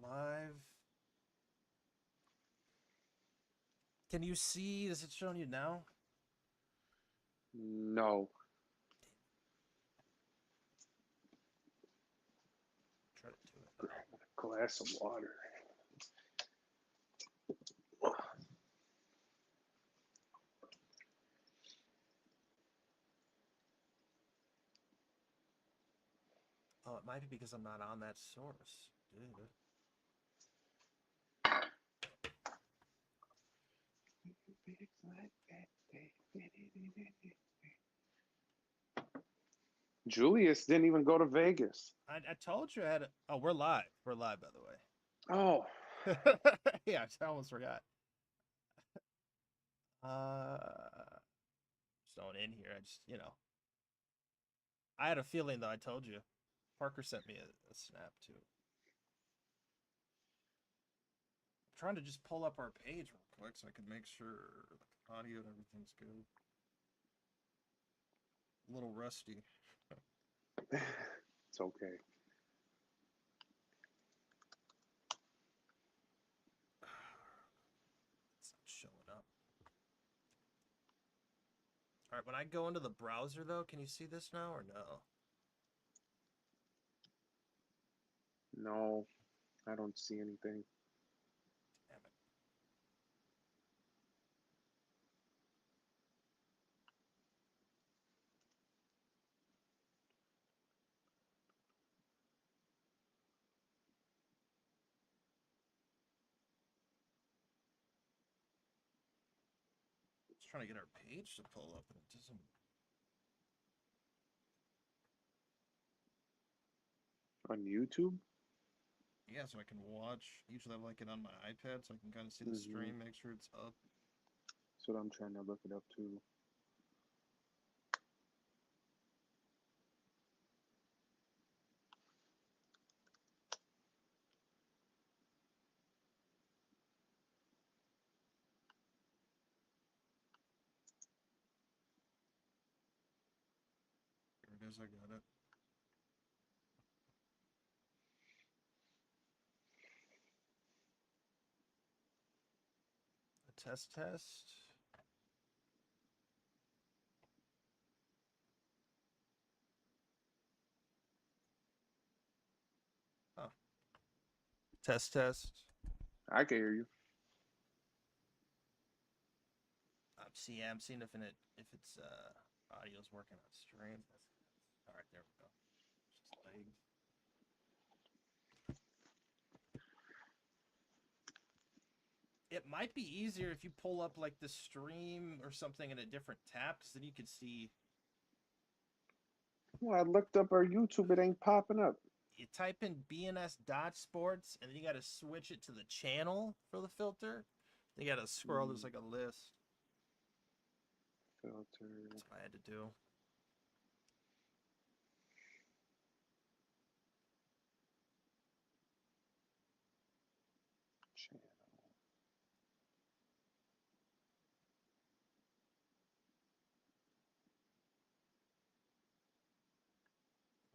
Live. Can you see? Is it showing you now? No. Try to do it now. Grab a glass of water. Oh, it might be because I'm not on that source. Dude. Julius didn't even go to Vegas. I told you I had. Oh, we're live. We're live, by the Oh, way. Yeah, I almost forgot. Just going in here. I just. I had a feeling though. I told you. Parker sent me a snap too. I'm trying to just pull up our page real quick so I can make sure the audio and everything's good. A little rusty. it's okay. It's not showing up. All right, when I go into the browser though, can you see this now or no? No, I don't see anything. Damn it. Just trying to get our page to pull up and it doesn't. On YouTube? Yeah, so I can watch. Usually I like it on my iPad so I can kind of see the Mm-hmm. stream, make sure it's up. That's what I'm trying to look it up too. Here it is, I got it. A test. Oh. Test. I can hear you. See, yeah, I'm seeing if it's audio's working on stream. All right, there we go. Just lag. It might be easier if you pull up like the stream or something in a different tab, because then you can see. Well, I looked up our YouTube. It ain't popping up. You type in BNS Dodge Sports, and then you got to switch it to the channel for the filter. Then you got to scroll. There's like a list. Filter. That's what I had to do. Channel.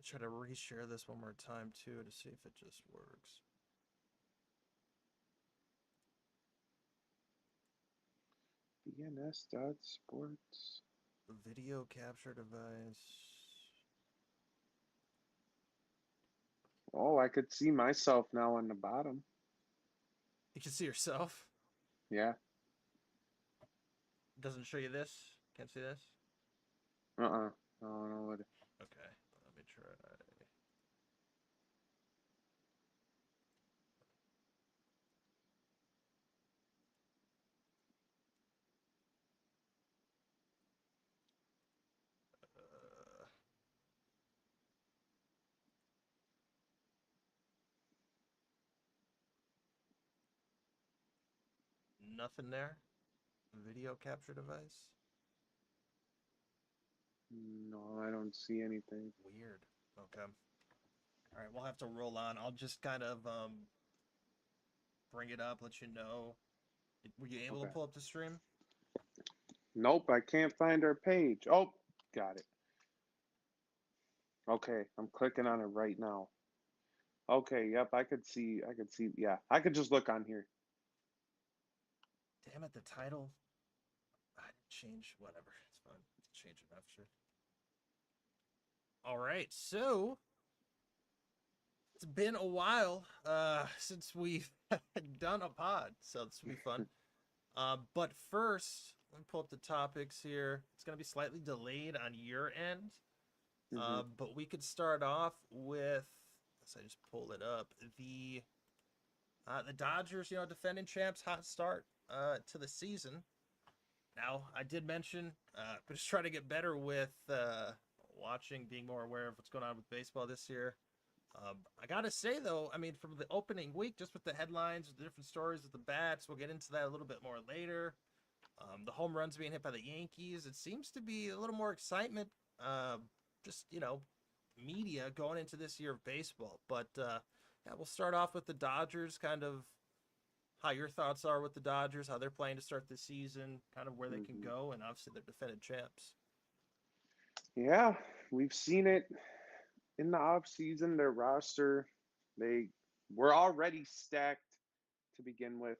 Try to reshare this one more time too to see if it just works. BNS.sports. Video capture device. Oh, I could see myself now on the bottom. You can see yourself. Yeah. Doesn't show you this. Can't see this. Uh-uh. No, what? Okay, let me try. Uh, Nothing there. Video capture device. No, I don't see anything. Weird. Okay. All right, we'll have to roll on. I'll just kind of bring it up, let you know. Were you able to Okay. pull up the stream? Nope, I can't find our page. Oh, got it. Okay, I'm clicking on it right now. Okay, yep, I could see. Yeah, I could just look on here. Damn it, the title. I didn't change. Whatever. It's fine. Change it after. All right, so it's been a while since we've done a pod, so this will be fun. But first, let me pull up the topics here. It's going to be slightly delayed on your end, Hmm. but we could start off with. As I just pulled it up, the Dodgers, defending champs, hot start to the season. Now, I did mention, but just trying to get better with watching, being more aware of what's going on with baseball this year. I gotta say though, I mean, from the opening week, just with the headlines, the different stories with the bats, we'll get into that a little bit more later. The home runs being hit by the Yankees, it seems to be a little more excitement. Just media going into this year of baseball. But yeah, we'll start off with the Dodgers, kind of how your thoughts are with the Dodgers, how they're playing to start the season, kind of where they can Hmm. go, and obviously they're defending champs. Yeah, we've seen it in the off season. Their roster, they were already stacked to begin with,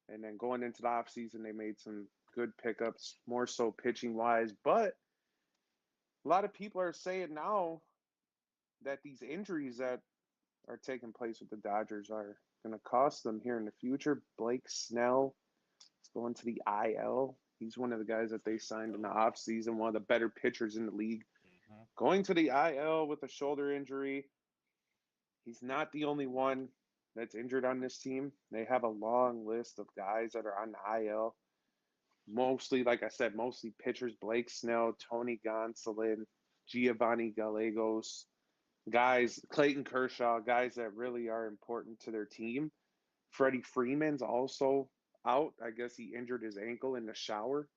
and then going into the off season, they made some good pickups, more so pitching wise. But a lot of people are saying now that these injuries that are taking place with the Dodgers are going to cost them here in the future. Blake Snell is going to the IL. He's one of the guys that they signed in the Oh. offseason, one of the better pitchers in the league. Mm-hmm. Going to the IL with a shoulder injury. He's not the only one that's injured on this team. They have a long list of guys that are on the IL. Mostly, like I said, mostly pitchers. Blake Snell, Tony Gonsolin, Giovanni Gallegos, guys, Clayton Kershaw, guys that really are important to their team. Freddie Freeman's also out. I guess he injured his ankle in the shower,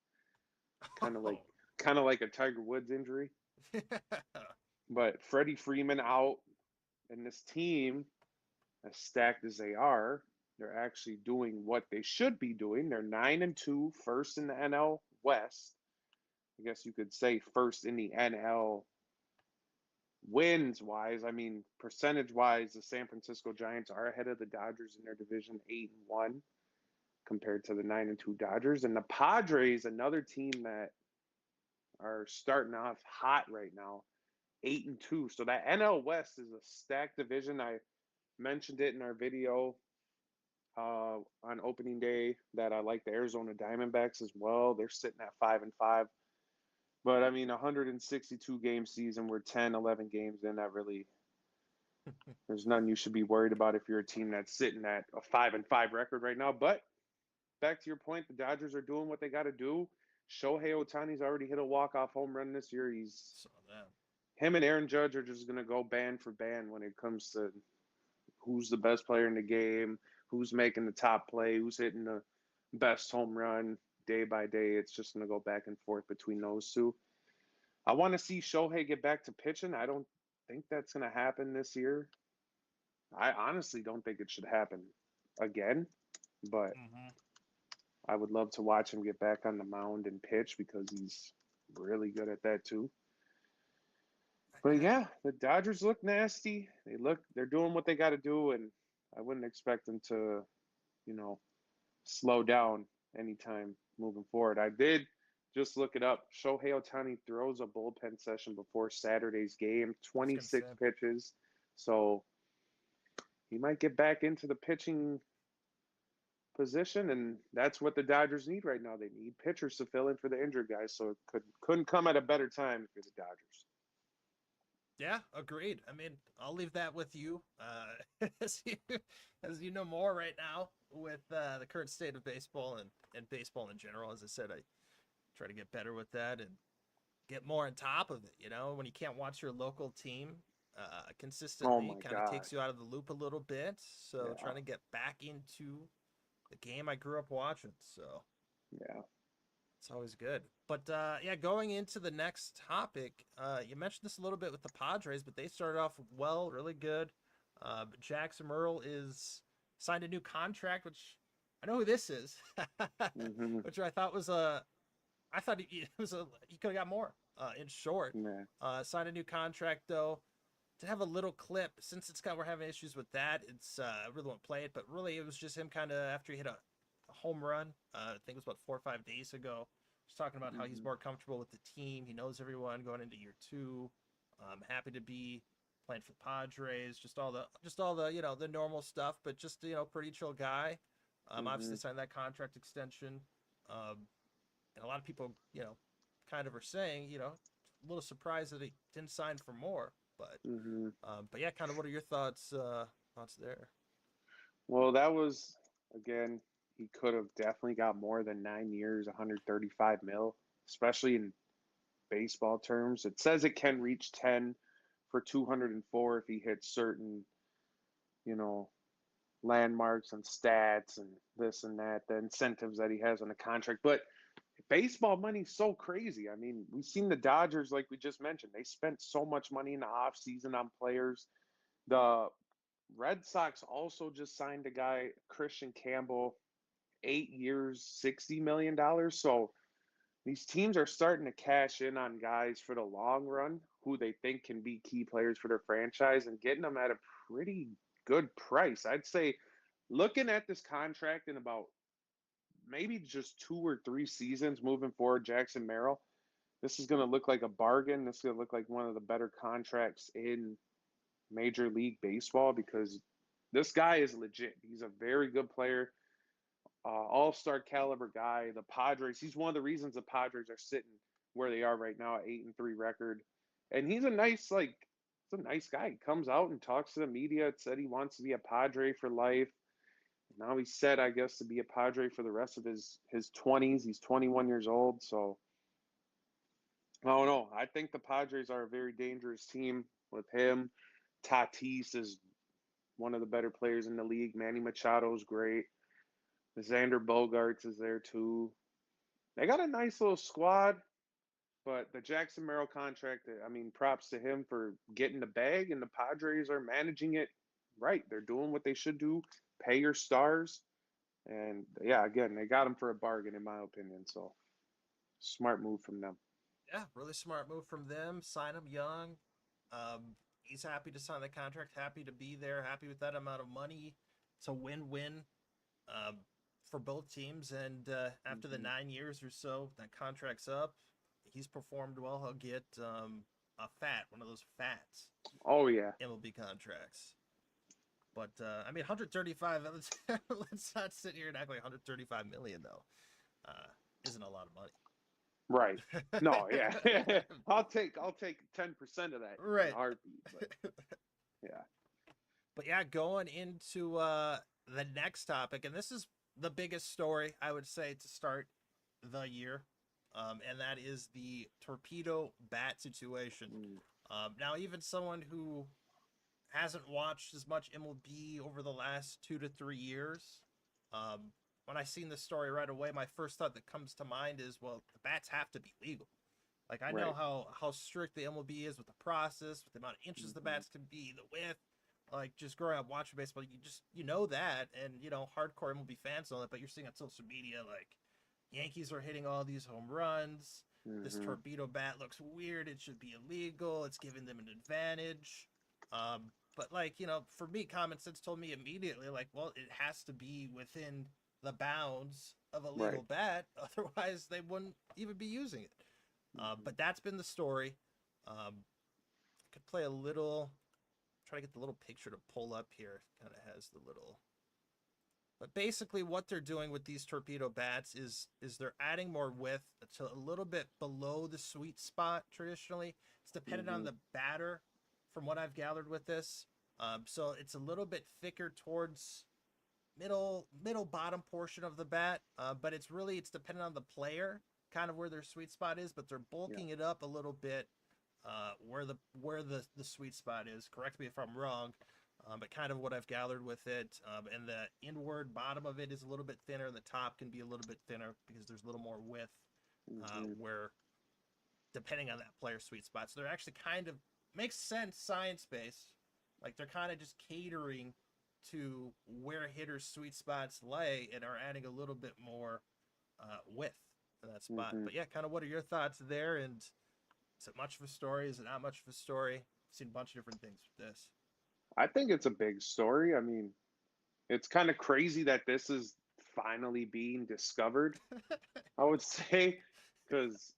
kind of like Oh. kind of like a Tiger Woods injury. But Freddie Freeman out, and this team, as stacked as they are, they're actually doing what they should be doing. They're 9-2, first in the NL West. I guess you could say first in the NL wins wise. I mean, percentage wise, the San Francisco Giants are ahead of the Dodgers in their division, 8-1 compared to the 9-2 Dodgers. And the Padres, another team that are starting off hot right now, 8-2. So that NL West is a stacked division. I mentioned it in our video on opening day that I like the Arizona Diamondbacks as well. They're sitting at 5-5. But I mean, 162 game season, we're 10, 11 games in. That really, there's none you should be worried about if you're a team that's sitting at a 5-5 record right now. But back to your point, the Dodgers are doing what they got to do. Shohei Ohtani's already hit a walk-off home run this year. Saw that. Him and Aaron Judge are just gonna go band for band when it comes to who's the best player in the game, who's making the top play, who's hitting the best home run day by day. It's just gonna go back and forth between those two. I want to see Shohei get back to pitching. I don't think that's gonna happen this year. I honestly don't think it should happen again, but Mm-hmm. I would love to watch him get back on the mound and pitch because he's really good at that too. But Yeah. yeah, the Dodgers look nasty. They're doing what they got to do, and I wouldn't expect them to, you know, slow down anytime moving forward. I did just look it up. Shohei Ohtani throws a bullpen session before Saturday's game, I was gonna 26 say. pitches. So he might get back into the pitching position, and that's what the Dodgers need right now. They need pitchers to fill in for the injured guys. So it couldn't come at a better time if you're the Dodgers. Yeah, agreed. I mean, I'll leave that with you, as you know more right now with the current state of baseball and baseball in general. As I said, I try to get better with that and get more on top of it. When you can't watch your local team Oh consistently, my kind of God. takes you out of the loop a little bit. So Yeah. trying to get back into the game I grew up watching. So Yeah. it's always good. But yeah, going into the next topic, you mentioned this a little bit with the Padres, but they started off well, really good. But Jackson Merle is signed a new contract, which I know who this is, Hmm. which I thought was a, I thought he could have got more. In short, Yeah. signed a new contract though. to have a little clip since it's kind of, we're having issues with that. It's I really won't play it, but really it was just him kind of after he hit a home run. I think it was about 4 or 5 days ago. Just talking about how he's more comfortable with the team. He knows everyone going into year two. Happy to be playing for the Padres. Just all the the normal stuff, but just pretty chill guy. Obviously signed that contract extension. And a lot of people kind of are saying a little surprised that he didn't sign for more. But yeah, kind of what are your thoughts there? Well, that was again. He could have definitely got more than 9 years, 135 mil, especially in baseball terms. It says it can reach 10 for 204 if he hits certain, you know, landmarks and stats and this and that, the incentives that he has on the contract. But baseball money's so crazy. I mean, we've seen the Dodgers, like we just mentioned, they spent so much money in the offseason on players. The Red Sox also just signed a guy, Christian Campbell, 8 years, $60 million. So these teams are starting to cash in on guys for the long run who they think can be key players for their franchise and getting them at a pretty good price. I'd say looking at this contract in about maybe just 2 or 3 seasons moving forward, Jackson Merrill, this is going to look like a bargain. This is going to look like one of the better contracts in Major League Baseball because this guy is legit. He's a very good player, all-star caliber guy. The Padres, he's one of the reasons the Padres are sitting where they are right now at 8-3 record. And he's a nice, he's a nice guy. He comes out and talks to the media. Said he wants to be a Padre for life. Now he's set, I guess, to be a Padre for the rest of his 20s. He's 21 years old. So, I don't know. I think the Padres are a very dangerous team with him. Tatis is one of the better players in the league. Manny Machado's great. Xander Bogaerts is there too. They got a nice little squad, but the Jackson Merrill contract, I mean, props to him for getting the bag, and the Padres are managing it right. They're doing what they should do. Pay your stars. And yeah, again, they got him for a bargain, in my opinion. So smart move from them. Yeah, really smart move from them. Sign him young. He's happy to sign the contract, happy to be there, happy with that amount of money. It's a win-win um, for both teams. And after the 9 years or so, that contract's up. He's performed well. He'll get one of those fats Oh yeah. MLB contracts. But I mean, 135. Let's not sit here and act like 135 million though. Isn't a lot of money. Right. No, yeah. I'll take 10% of that Right. in a heartbeat. But yeah. But yeah, going into the next topic, and this is the biggest story I would say to start the year, and that is the torpedo bat situation. Now, even someone who hasn't watched as much MLB over the last 2 to 3 years, when I seen this story right away, my first thought that comes to mind is, well, the bats have to be legal. Like, I know how strict the MLB is with the process, with the amount of inches the bats can be, the width. Like, just growing up watching baseball, you know that, and hardcore MLB fans know that. But you're seeing on social media, like, Yankees are hitting all these home runs. This torpedo bat looks weird. It should be illegal. It's giving them an advantage. But like, for me, common sense told me immediately, like, well, it has to be within the bounds of a legal bat. Otherwise, they wouldn't even be using it. But that's been the story. I could play a little, try to get the little picture to pull up here. Kind of has the little. But basically what they're doing with these torpedo bats is they're adding more width to a little bit below the sweet spot traditionally. It's dependent on the batter from what I've gathered with this. So it's a little bit thicker towards middle bottom portion of the bat. But it's dependent on the player, kind of where their sweet spot is, but they're bulking it up a little bit where the sweet spot is. Correct me if I'm wrong. But kind of what I've gathered with it, and the inward bottom of it is a little bit thinner, and the top can be a little bit thinner because there's a little more width where, depending on that player's sweet spot. So they're actually kind of, makes sense science-based. Like, they're kind of just catering to where hitters' sweet spots lay and are adding a little bit more width in that spot. But yeah, kind of what are your thoughts there? And is it much of a story? Is it not much of a story? seen a bunch of different things with this. I think it's a big story. I mean, it's kind of crazy that this is finally being discovered, I would say, because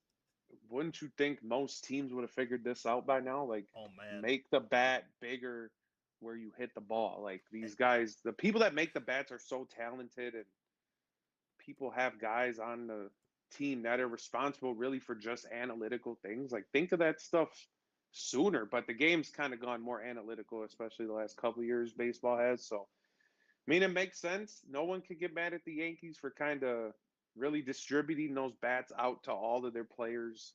wouldn't you think most teams would have figured this out by now? Like, Oh man. make the bat bigger where you hit the ball. Like, Eh, these guys, the people that make the bats are so talented, and people have guys on the team that are responsible really for just analytical things. Like, think of that stuff sooner. But the game's kind of gone more analytical, especially the last couple of years baseball has. So, I mean, it makes sense. No one could get mad at the Yankees for kind of really distributing those bats out to all of their players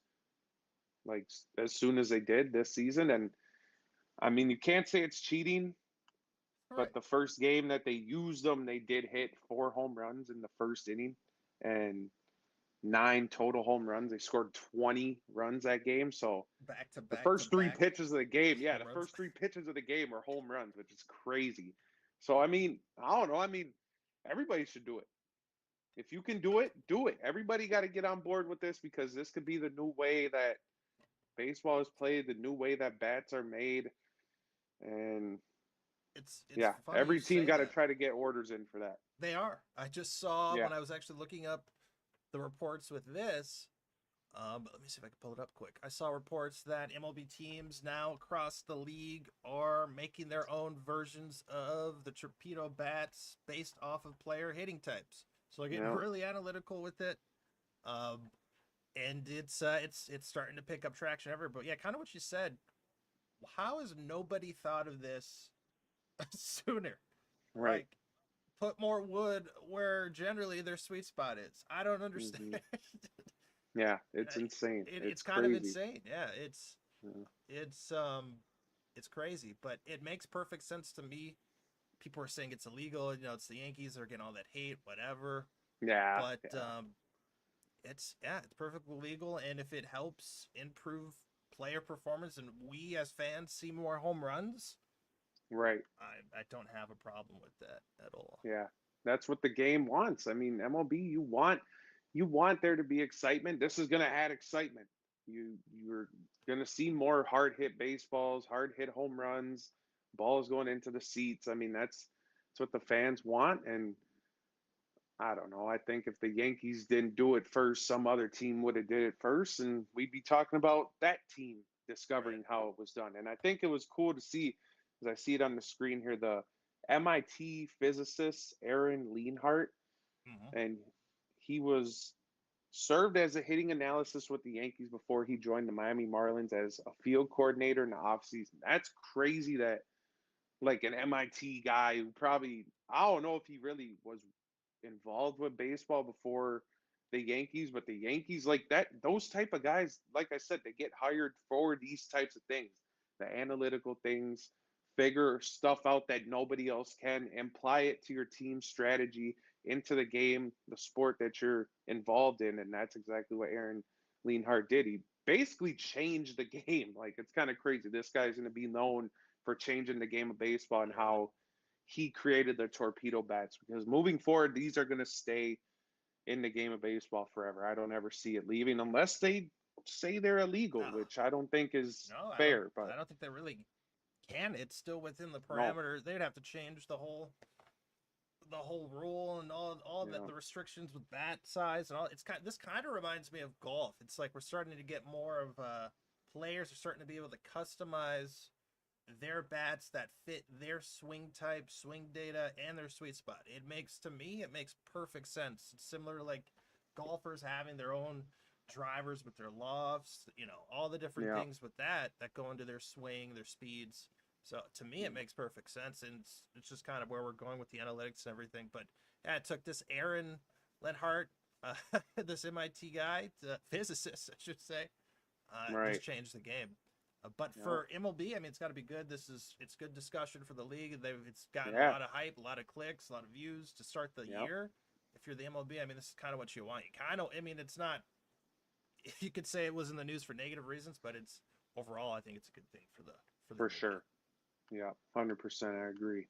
like as soon as they did this season. And I mean, you can't say it's cheating, Right. but the first game that they used them, they did hit 4 home runs in the first inning and 9 total home runs. They scored 20 runs that game. So Back to the back to first three back pitches of the game, yeah, home the runs. first three pitches of the game were home runs, which is crazy. So I mean, I don't know. I mean, everybody should do it. If you can do it, do it. Everybody got to get on board with this because this could be the new way that baseball is played, the new way that bats are made. And It's yeah, funny you every team say got to that. try to get orders in for that. They are. I just saw Yeah. when I was actually looking up the reports with this. But let me see if I can pull it up quick. I saw reports that MLB teams now across the league are making their own versions of the torpedo bats based off of player hitting types. So they're getting Yeah. really analytical with it. Um, and it's starting to pick up traction everywhere. But yeah, kind of what you said. How has nobody thought of this sooner? Right. Like, put more wood where generally their sweet spot is. I don't understand. Hmm. Yeah. It's insane. It's It's kind of crazy. insane. Yeah, Yeah. it's it's crazy, but it makes perfect sense to me. People are saying it's illegal. You know, it's the Yankees. They're getting all that hate, whatever. Yeah. But Yeah. it's perfectly legal, and if it helps improve player performance, and we as fans see more home runs, Right. I don't have a problem with that at all. Yeah. That's what the game wants. I mean, MLB, you want there to be excitement. This is going to add excitement. You're going to see more hard hit baseballs, hard hit home runs, balls going into the seats. I mean, that's what the fans want. And I don't know. I think if the Yankees didn't do it first, some other team would have did it first, and we'd be talking about that team Right. discovering how it was done. And I think it was cool to see, as I see it on the screen here, the MIT physicist Aaron Leonhardt, Hmm. and he was served as a hitting analysis with the Yankees before he joined the Miami Marlins as a field coordinator in the offseason. That's crazy that like an MIT guy who probably I don't know if he really was involved with baseball before the Yankees, but the Yankees like that those type of guys, like I said, they get hired for these types of things, the analytical things, figure stuff out that nobody else can, apply it to your team strategy into the game, the sport that you're involved in, and that's exactly what Aaron Leonhardt did. He basically changed the game. Like it's kind of crazy. This guy's going to be known for changing the game of baseball and Really. how he created the torpedo bats because moving forward, these are going to stay in the game of baseball forever. I don't ever see it leaving unless they say they're illegal, No, which I don't think is no, fair. But I don't think they really can. It's still within the no, parameter. They'd have to change the whole rule and all yeah, the restrictions with bat size and all. It's kind. This kind of reminds me of golf. It's like we're starting to get more of players are starting to be able to customize their bats that fit their swing type, swing data, and their sweet spot. It makes to me it makes perfect sense. It's similar to like golfers having their own drivers with their lofts, you know, all the different yeah, things with that go into their swing, their speeds. So to me, it makes perfect sense, and it's just kind of where we're going with the analytics and everything. But yeah, it took this Aaron Lenhart, this MIT guy, physicist, I should say, right, just changed the game. But yeah, for MLB, I mean, it's got to be good. It's good discussion for the league. It's gotten a yeah, lot of hype, a lot of clicks, a lot of views to start the yeah, year. If you're the MLB, I mean, this is kind of what you want. You kind of, I mean, it's not. You could say it was in the news for negative reasons, but it's overall, I think it's a good thing for the for league. sure. Yeah, 100%. I agree.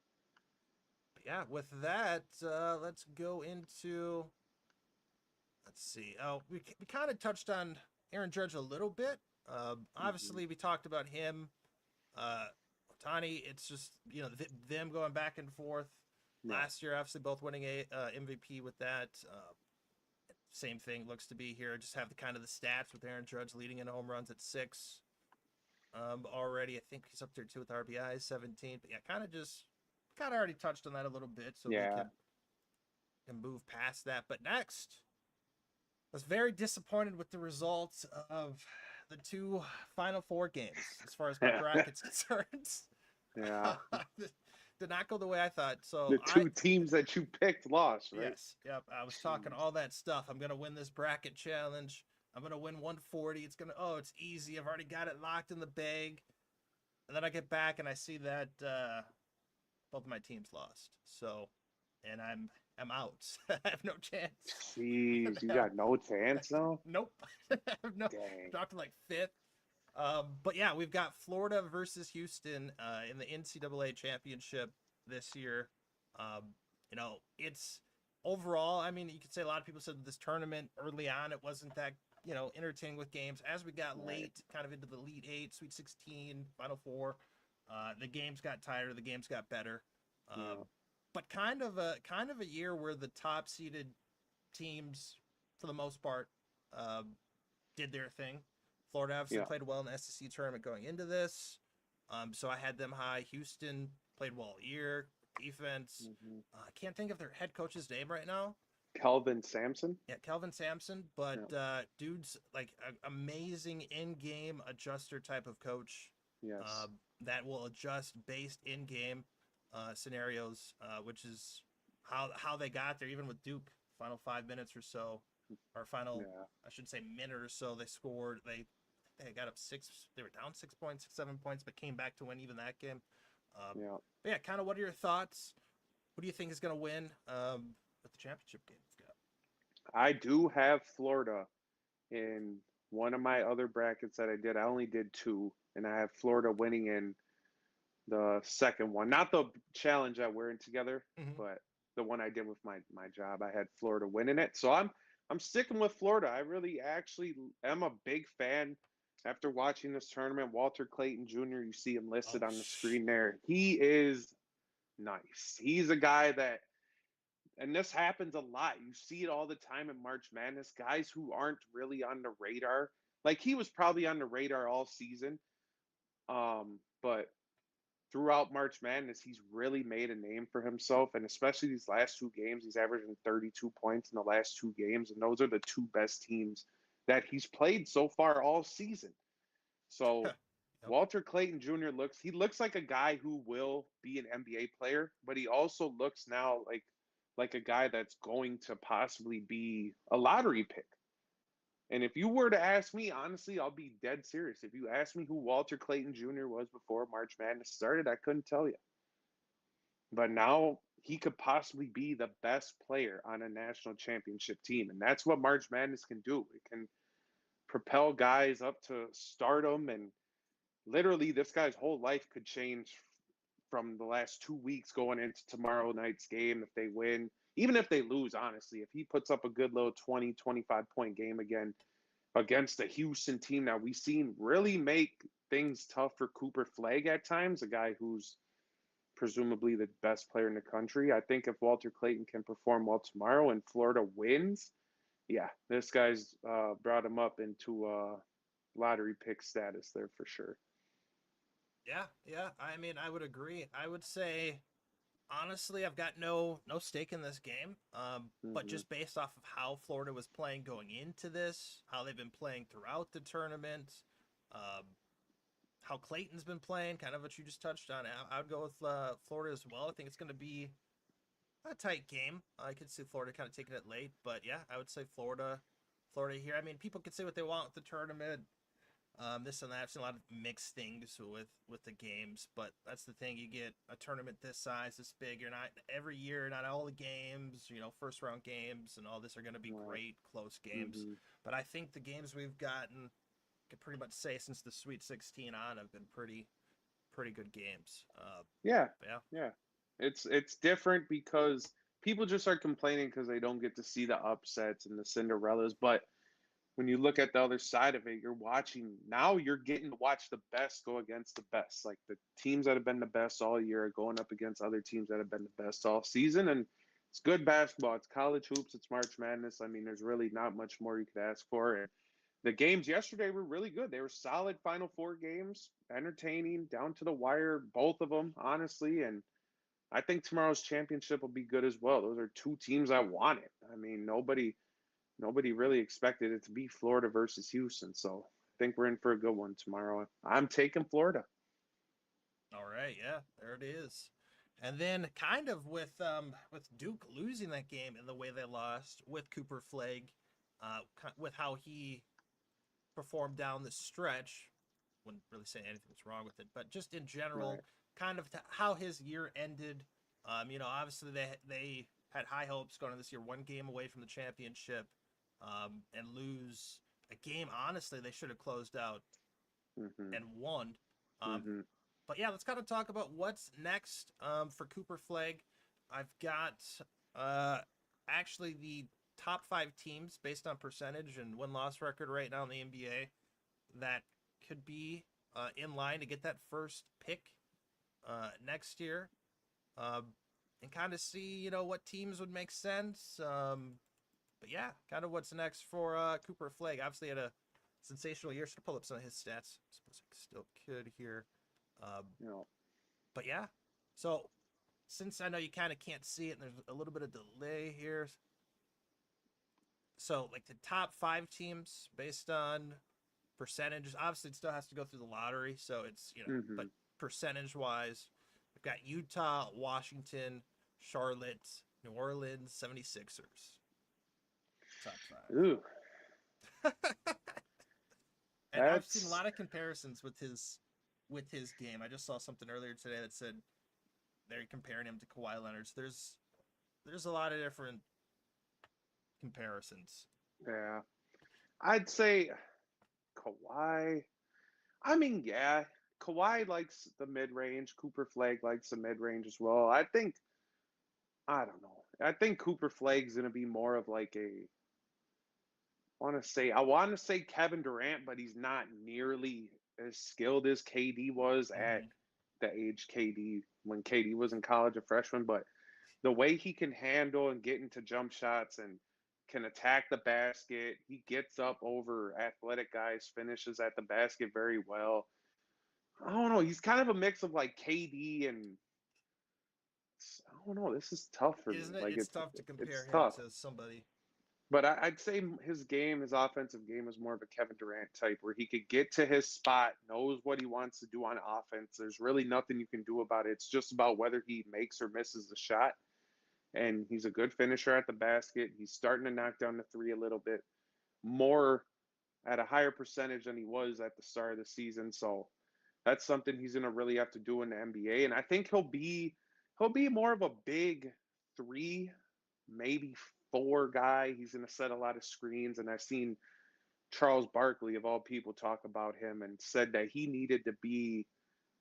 But yeah, with that, let's go into. Let's see. Oh, we kind of touched on Aaron Judge a little bit. Hmm. Obviously, we talked about him Otani, it's just them going back and forth. Yeah. Last year, obviously, both winning a MVP with that. Same thing looks to be here. Just have the kind of the stats with Aaron Judge leading in home runs at 6. Already, I think he's up there too with RBIs 17. But yeah, kind of already touched on that a little bit, so we can move past that. But next, I was very disappointed with the results of the 2 Final Four games as far as my bracket's concerned. Yeah. Did not go the way I thought. So The 2 teams that you picked lost, right? Yes. Yep. I was talking all that stuff. I'm gonna win this bracket challenge. I'm gonna win 140. It's easy. I've already got it locked in the bag. And then I get back and I see that both of my teams lost. So, and I'm out. I have no chance. Jeez, you got no chance now? Nope. No. Dang. Dropped to like 5th. But yeah, we've got Florida versus Houston in the NCAA championship this year. It's overall, I mean, you could say a lot of people said this tournament early on, it wasn't that, entertaining with games. As we got late, kind of into the Elite 8, Sweet 16, Final Four, the games got tighter, the games got better. But kind of a year where the top seeded teams, for the most part, did their thing. Florida obviously played well in the SEC tournament going into this. So I had them high. Houston played well all year. Defense. I can't think of their head coach's name right now. Kelvin Sampson? Yeah, Kelvin Sampson. But dude's like an amazing in-game adjuster type of coach. Yes. That will adjust based in-game scenarios, which is how they got there, even with Duke. Final 5 minutes or so, or final, I should say, minute or so, they scored. They got up 6. They were down 6 points, 7 points, but came back to win even that game. But yeah, kind of what are your thoughts? What do you think is going to win with the championship game we've got? I do have Florida in one of my other brackets that I did. I only did 2, and I have Florida winning in the second one. Not the challenge that we're in together, but the one I did with my job. I had Florida winning it. So I'm sticking with Florida. I really actually am a big fan. After watching this tournament, Walter Clayton Jr., you see him listed on the screen there. He is nice. He's a guy that, and this happens a lot. You see it all the time in March Madness. Guys who aren't really on the radar. Like, he was probably on the radar all season. But throughout March Madness, he's really made a name for himself. And especially these last 2 games, he's averaging 32 points in the last 2 games. And those are the 2 best teams that he's played so far all season. So Walter Clayton Jr. looks like a guy who will be an NBA player, but he also looks now like a guy that's going to possibly be a lottery pick. And if you were to ask me, honestly, I'll be dead serious. If you asked me who Walter Clayton Jr. was before March Madness started, I couldn't tell you. But now he could possibly be the best player on a national championship team. And that's what March Madness can do. It can propel guys up to stardom. And literally, this guy's whole life could change from the last 2 weeks going into tomorrow night's game if they win. Even if they lose, honestly, if he puts up a good little 20, 25-point game again against a Houston team that we've seen really make things tough for Cooper Flagg at times, a guy who's presumably the best player in the country. I think if Walter Clayton can perform well tomorrow and Florida wins, this guy's brought him up into lottery pick status there for sure. Yeah. I mean, I would agree. I would say, honestly, I've got no stake in this game, but just based off of how Florida was playing going into this, how they've been playing throughout the tournament, how Clayton's been playing, kind of what you just touched on, I would go with Florida as well. I think it's going to be a tight game. I could see Florida kind of taking it late, but yeah, I would say Florida here. I mean, people can say what they want with the tournament. This and that. I've seen a lot of mixed things with the games, but that's the thing. You get a tournament this size, this big. You're not every year, not all the games, first round games and all this are going to be great, close games. But I think the games we've gotten, I could pretty much say since the Sweet 16 on, have been pretty good games. Yeah. It's different because people just are complaining because they don't get to see the upsets and the Cinderellas, but when you look at the other side of it, you're getting to watch the best go against the best. Like the teams that have been the best all year are going up against other teams that have been the best all season. And it's good basketball. It's college hoops. It's March Madness. I mean, there's really not much more you could ask for. And the games yesterday were really good. They were solid Final Four games, entertaining, down to the wire, both of them, honestly. And I think tomorrow's championship will be good as well. Those are two teams I wanted. I mean, nobody really expected it to be Florida versus Houston. So I think we're in for a good one tomorrow. I'm taking Florida. All right, yeah, there it is. And then kind of with Duke losing that game in the way they lost, with Cooper Flagg, with how he performed down the stretch, wouldn't really say anything was wrong with it, but just in general, Right. kind of how his year ended. Obviously they had high hopes going into this year, one game away from the championship, and lose a game. Honestly, they should have closed out Mm-hmm. and won. Um, Mm-hmm. but yeah, let's kind of talk about what's next for Cooper Flagg. I've got actually the top 5 teams based on percentage and win-loss record right now in the NBA that could be in line to get that first pick next year, um, and kind of see what teams would make sense. But yeah, kind of what's next for Cooper Flagg. Obviously, had a sensational year. Should pull up some of his stats. I suppose I still could here. Um, You know, but yeah, so since I know you kind of can't see it, and there's a little bit of delay here. So like the top 5 teams based on percentages. Obviously, it still has to go through the lottery, so it's mm-hmm. but percentage wise, we've got Utah, Washington, Charlotte, New Orleans, 76ers. Top Ooh, 5. And I've seen a that's lot of comparisons with his game. I just saw something earlier today that said they're comparing him to Kawhi Leonard. So there's a lot of different comparisons. yeah. I'd say Kawhi. I mean, yeah, Kawhi likes the mid range. Cooper Flagg likes the mid range as well. I don't know. I think Cooper Flagg's gonna be more of like I want to say Kevin Durant, but he's not nearly as skilled as KD was at Mm-hmm. the age KD when KD was in college, a freshman. But the way he can handle and get into jump shots and can attack the basket, he gets up over athletic guys, finishes at the basket very well. I don't know. He's kind of a mix of like KD and I don't know. This is tough for me. Isn't it? Like It's tough to compare it's him tough. to somebody. But I'd say his offensive game is more of a Kevin Durant type, where he could get to his spot, knows what he wants to do on offense. There's really nothing you can do about it. It's just about whether he makes or misses the shot. And he's a good finisher at the basket. He's starting to knock down the three a little bit more at a higher percentage than he was at the start of the season. So that's something he's going to really have to do in the NBA. And I think he'll be more of a big three, maybe four guy. He's going to set a lot of screens. And I've seen Charles Barkley, of all people, talk about him and said that he needed to be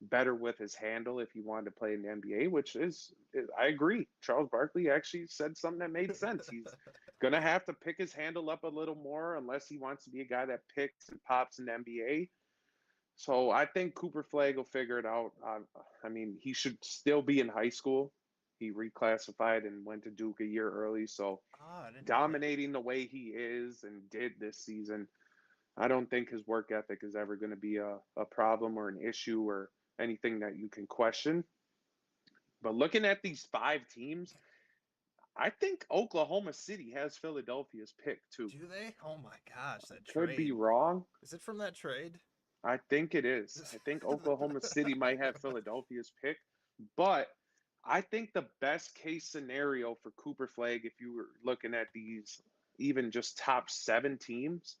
better with his handle if he wanted to play in the NBA, which I agree. Charles Barkley actually said something that made sense. He's going to have to pick his handle up a little more unless he wants to be a guy that picks and pops in the NBA. So I think Cooper Flagg will figure it out. I mean, he should still be in high school. He reclassified and went to Duke a year early. So Ah, I didn't know that. dominating the way he is and did this season, I don't think his work ethic is ever going to be a problem or an issue or anything that you can question. But looking at these 5 teams, I think Oklahoma City has Philadelphia's pick too. Do they? Oh my gosh, that Could be trade. wrong. Is it from that trade? I think it is. I think Oklahoma City might have Philadelphia's pick, but I think the best case scenario for Cooper Flagg, if you were looking at these even just top 7 teams,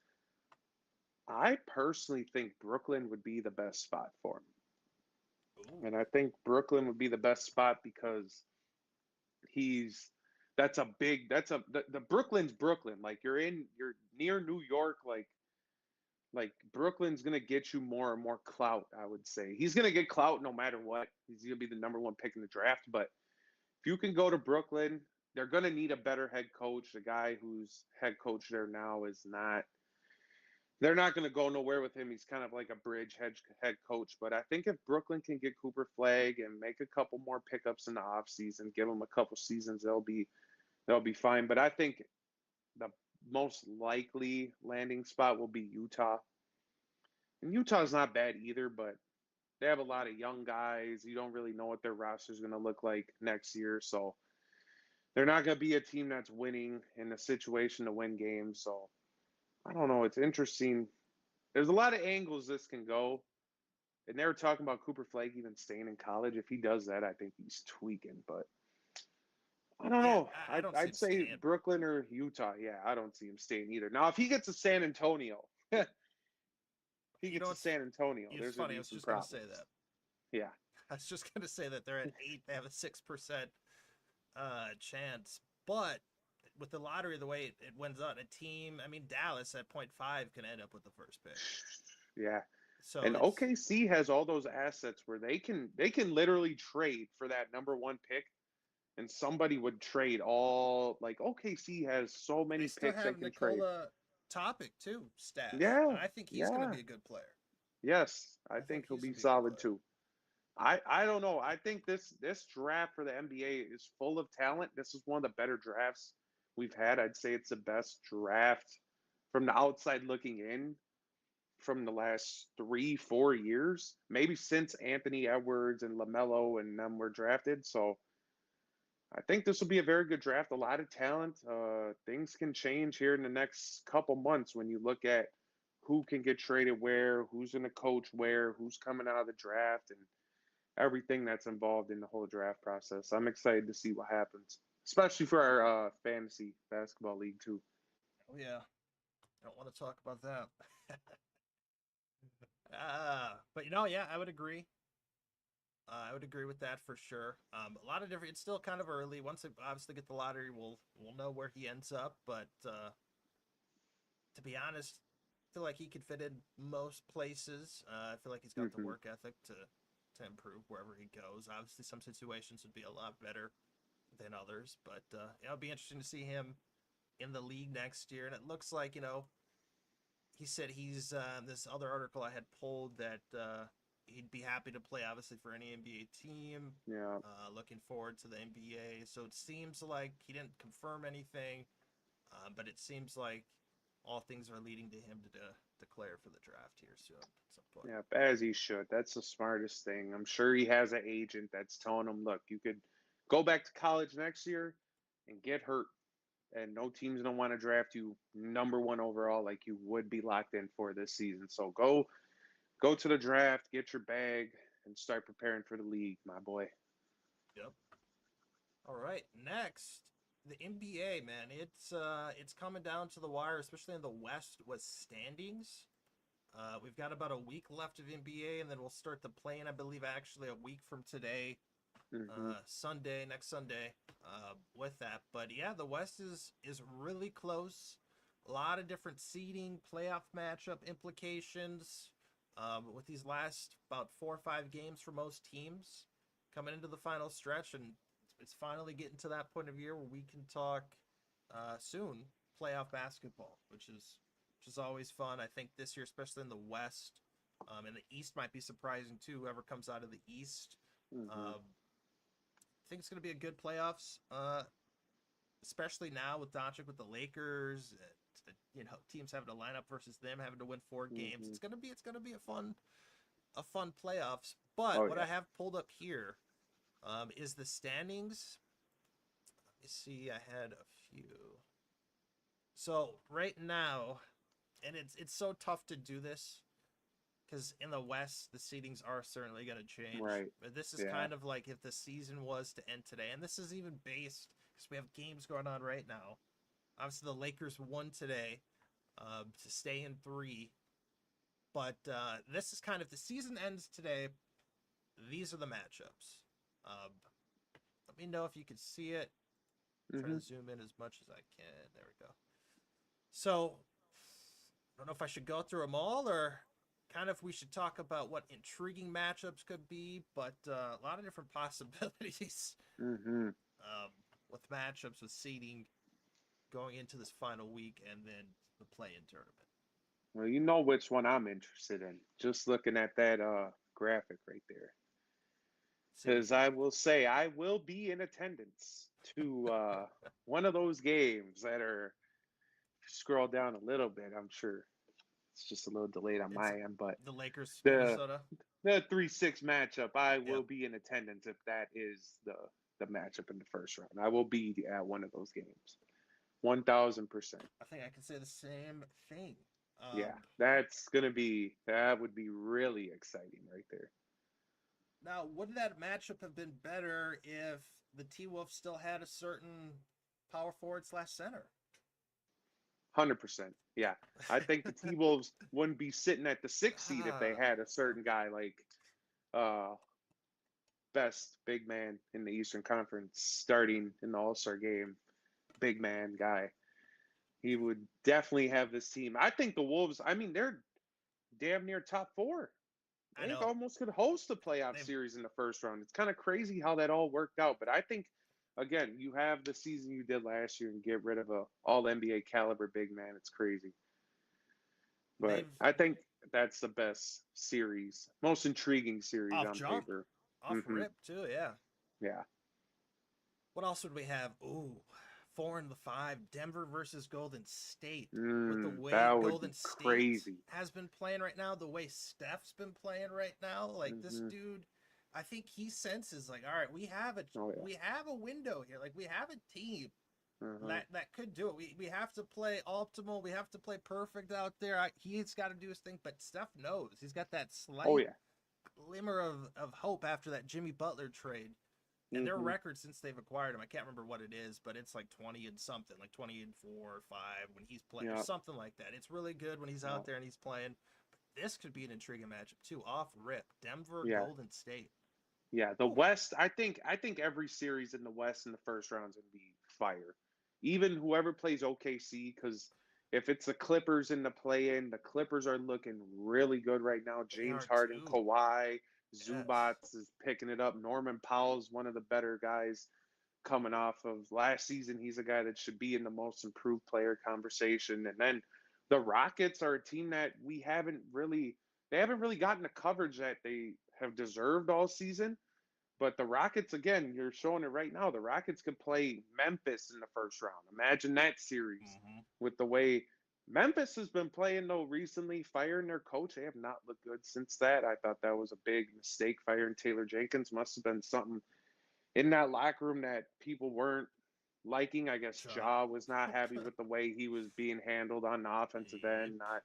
I personally think Brooklyn would be the best spot for him. Ooh. And I think Brooklyn would be the best spot because he's that's a big that's a the Brooklyn's Brooklyn. Like you're near New York, like Brooklyn's gonna get you more and more clout, I would say. He's gonna get clout no matter what. He's gonna be the number 1 pick in the draft. But if you can go to Brooklyn, they're gonna need a better head coach. The guy who's head coach there now is not they're not going to go nowhere with him. He's kind of like a bridge head coach. But I think if Brooklyn can get Cooper Flagg and make a couple more pickups in the offseason, give them a couple seasons, they'll be fine. But I think the most likely landing spot will be Utah. And Utah's not bad either, but they have a lot of young guys. You don't really know what their roster is going to look like next year. So they're not going to be a team that's winning in a situation to win games. So I don't know. It's interesting. There's a lot of angles this can go. And they were talking about Cooper Flagg even staying in college. If he does that, I think he's tweaking. But I don't Yeah, know. I don't see I'd him say staying. Brooklyn or Utah. Yeah, I don't see him staying either. Now, if he gets to San Antonio, if he You know, gets to San Antonio, it's there's going to funny. I be was some just gonna say problems. that. Yeah. I was just gonna say that they're at 8. They have a 6% chance, but with the lottery, the way it wins out, a team. I mean, Dallas at 0.5 can end up with the first pick. Yeah. So And it's OKC has all those assets where they can literally trade for that number one pick, and somebody would trade all like OKC has so they many still picks they have can trade. Nikola Topic too, stash. Yeah, I think he's going to yeah, be a good player. yes, I I think think he'll he's be going to be a good solid player. too. I don't know. I think this draft for the NBA is full of talent. This is one of the better drafts we've had. I'd say it's the best draft from the outside looking in from the last 3 4 years, maybe since Anthony Edwards and LaMelo and them were drafted. So I think this will be a very good draft. A lot of talent. Things can change here in the next couple months when you look at who can get traded where, who's going to coach where, who's coming out of the draft, and everything that's involved in the whole draft process. I'm excited to see what happens, especially for our fantasy basketball league too. Oh yeah, I don't want to talk about that. But yeah, I would agree. I would agree with that for sure. A lot of different. It's still kind of early. Once they obviously get the lottery, we'll know where he ends up. But to be honest, I feel like he could fit in most places. I feel like he's got the Hmm. work ethic to improve wherever he goes. Obviously, some situations would be a lot better than others, but it'll be interesting to see him in the league next year. And it looks like he said he's this other article I had pulled that he'd be happy to play obviously for any NBA team. Yeah. Looking forward to the NBA. So it seems like he didn't confirm anything, but it seems like all things are leading to him to declare for the draft here soon at some point. Yeah, as he should. That's the smartest thing. I'm sure he has an agent that's telling him, look, you could go back to college next year and get hurt, and no team's gonna want to draft you number one overall like you would be locked in for this season. So go to the draft, get your bag, and start preparing for the league, my boy. Yep. All right. Next, the NBA, man. It's coming down to the wire, especially in the West with standings. We've got about a week left of NBA, and then we'll start the play-in, I believe, actually a week from today, Hmm. Sunday, next Sunday, with that. But yeah, the West is really close. A lot of different seeding, playoff matchup implications. With these last about 4 or 5 games for most teams coming into the final stretch, and it's finally getting to that point of year where we can talk soon playoff basketball, which is always fun. I think this year, especially in the West, and the East might be surprising too. Whoever comes out of the East, Hmm. I think it's going to be a good playoffs, especially now with Doncic with the Lakers. Teams having to line up versus them, having to win 4 games. Hmm. It's gonna be a fun playoffs. But Oh what yeah. I have pulled up here is the standings. Let me see. I had a few. So right now, and it's so tough to do this because in the West the seedings are certainly going to change. Right. But this is Yeah. kind of like if the season was to end today, and this is even based because we have games going on right now. Obviously, the Lakers won today to stay in 3, but this is kind of if the season ends today. These are the matchups. Um, Let me know if you can see it. Try Hmm. to zoom in as much as I can. There we go. So, I don't know if I should go through them all or kind of we should talk about what intriguing matchups could be, but a lot of different possibilities Hmm. um, with seeding going into this final week and then the play-in tournament. Well, you know which one I'm interested in. Just looking at that graphic right there. See, Because I will say I will be in attendance to one of those games that are scroll down a little bit. I'm sure it's just a little delayed on it's my end, but the Lakers, the Minnesota. the 3-6 matchup, I will Yep. be in attendance if that is the matchup in the first round. I will be at one of those games, 1,000%. I think I can say the same thing. Yeah, Um, that would be really exciting right there. Now, would that matchup have been better if the T Wolves still had a certain power forward slash center? 100%. Yeah, I think the T Wolves wouldn't be sitting at the sixth seed if they Ah, had a certain guy like uh best big man in the Eastern Conference starting in the All Star game, big man guy. He would definitely have this team. I think the Wolves. I mean, they're damn near top four. I They know almost could host a playoff they've series in the first round. It's kind of crazy how that all worked out. But I think, again, you have the season you did last year and get rid of a All NBA caliber big man. It's crazy. But they've I think that's the best series, most intriguing series off on jump, paper. off Hmm. rip too. Yeah. Yeah. What else would we have? Ooh, 4-5, Denver versus Golden State. With the way That would be Golden State crazy. has been playing right now, the way Steph's been playing right now, like this Hmm. dude, I think he senses like, all right, Oh yeah. we have a window here, like we have a team Uh-huh. that could do it. We have to play optimal. We have to play perfect out there. He's got to do his thing, but Steph knows he's got that Oh slight yeah. glimmer of hope after that Jimmy Butler trade. And their Hmm. record since they've acquired him, I can't remember what it is, but it's like 20 and something, like 20 and 4 or 5 when he's playing, or Yeah. something like that. It's really good when he's Yeah. out there and he's playing. But this could be an intriguing matchup too. Off rip, Denver, Yeah. Golden State. Yeah, the Ooh, West, I think every series in the West in the first round is going to be fire. Even whoever plays OKC, because if it's the Clippers in the play-in, the Clippers are looking really good right now. they James are Harden, too. Kawhi, Yes. Zubats is picking it up. Norman Powell's one of the better guys coming off of last season. He's a guy that should be in the most improved player conversation. And then the Rockets are a team that they haven't really gotten the coverage that they have deserved all season. But the Rockets, again, you're showing it right now. The Rockets could play Memphis in the first round. Imagine that series Mm-hmm. with the way Memphis has been playing, though, recently. Firing their coach, they have not looked good since that. I thought that was a big mistake. Firing Taylor Jenkins must have been something in that locker room that people weren't liking. I guess Ja. Ja was not happy with the way he was being handled on the offensive end, not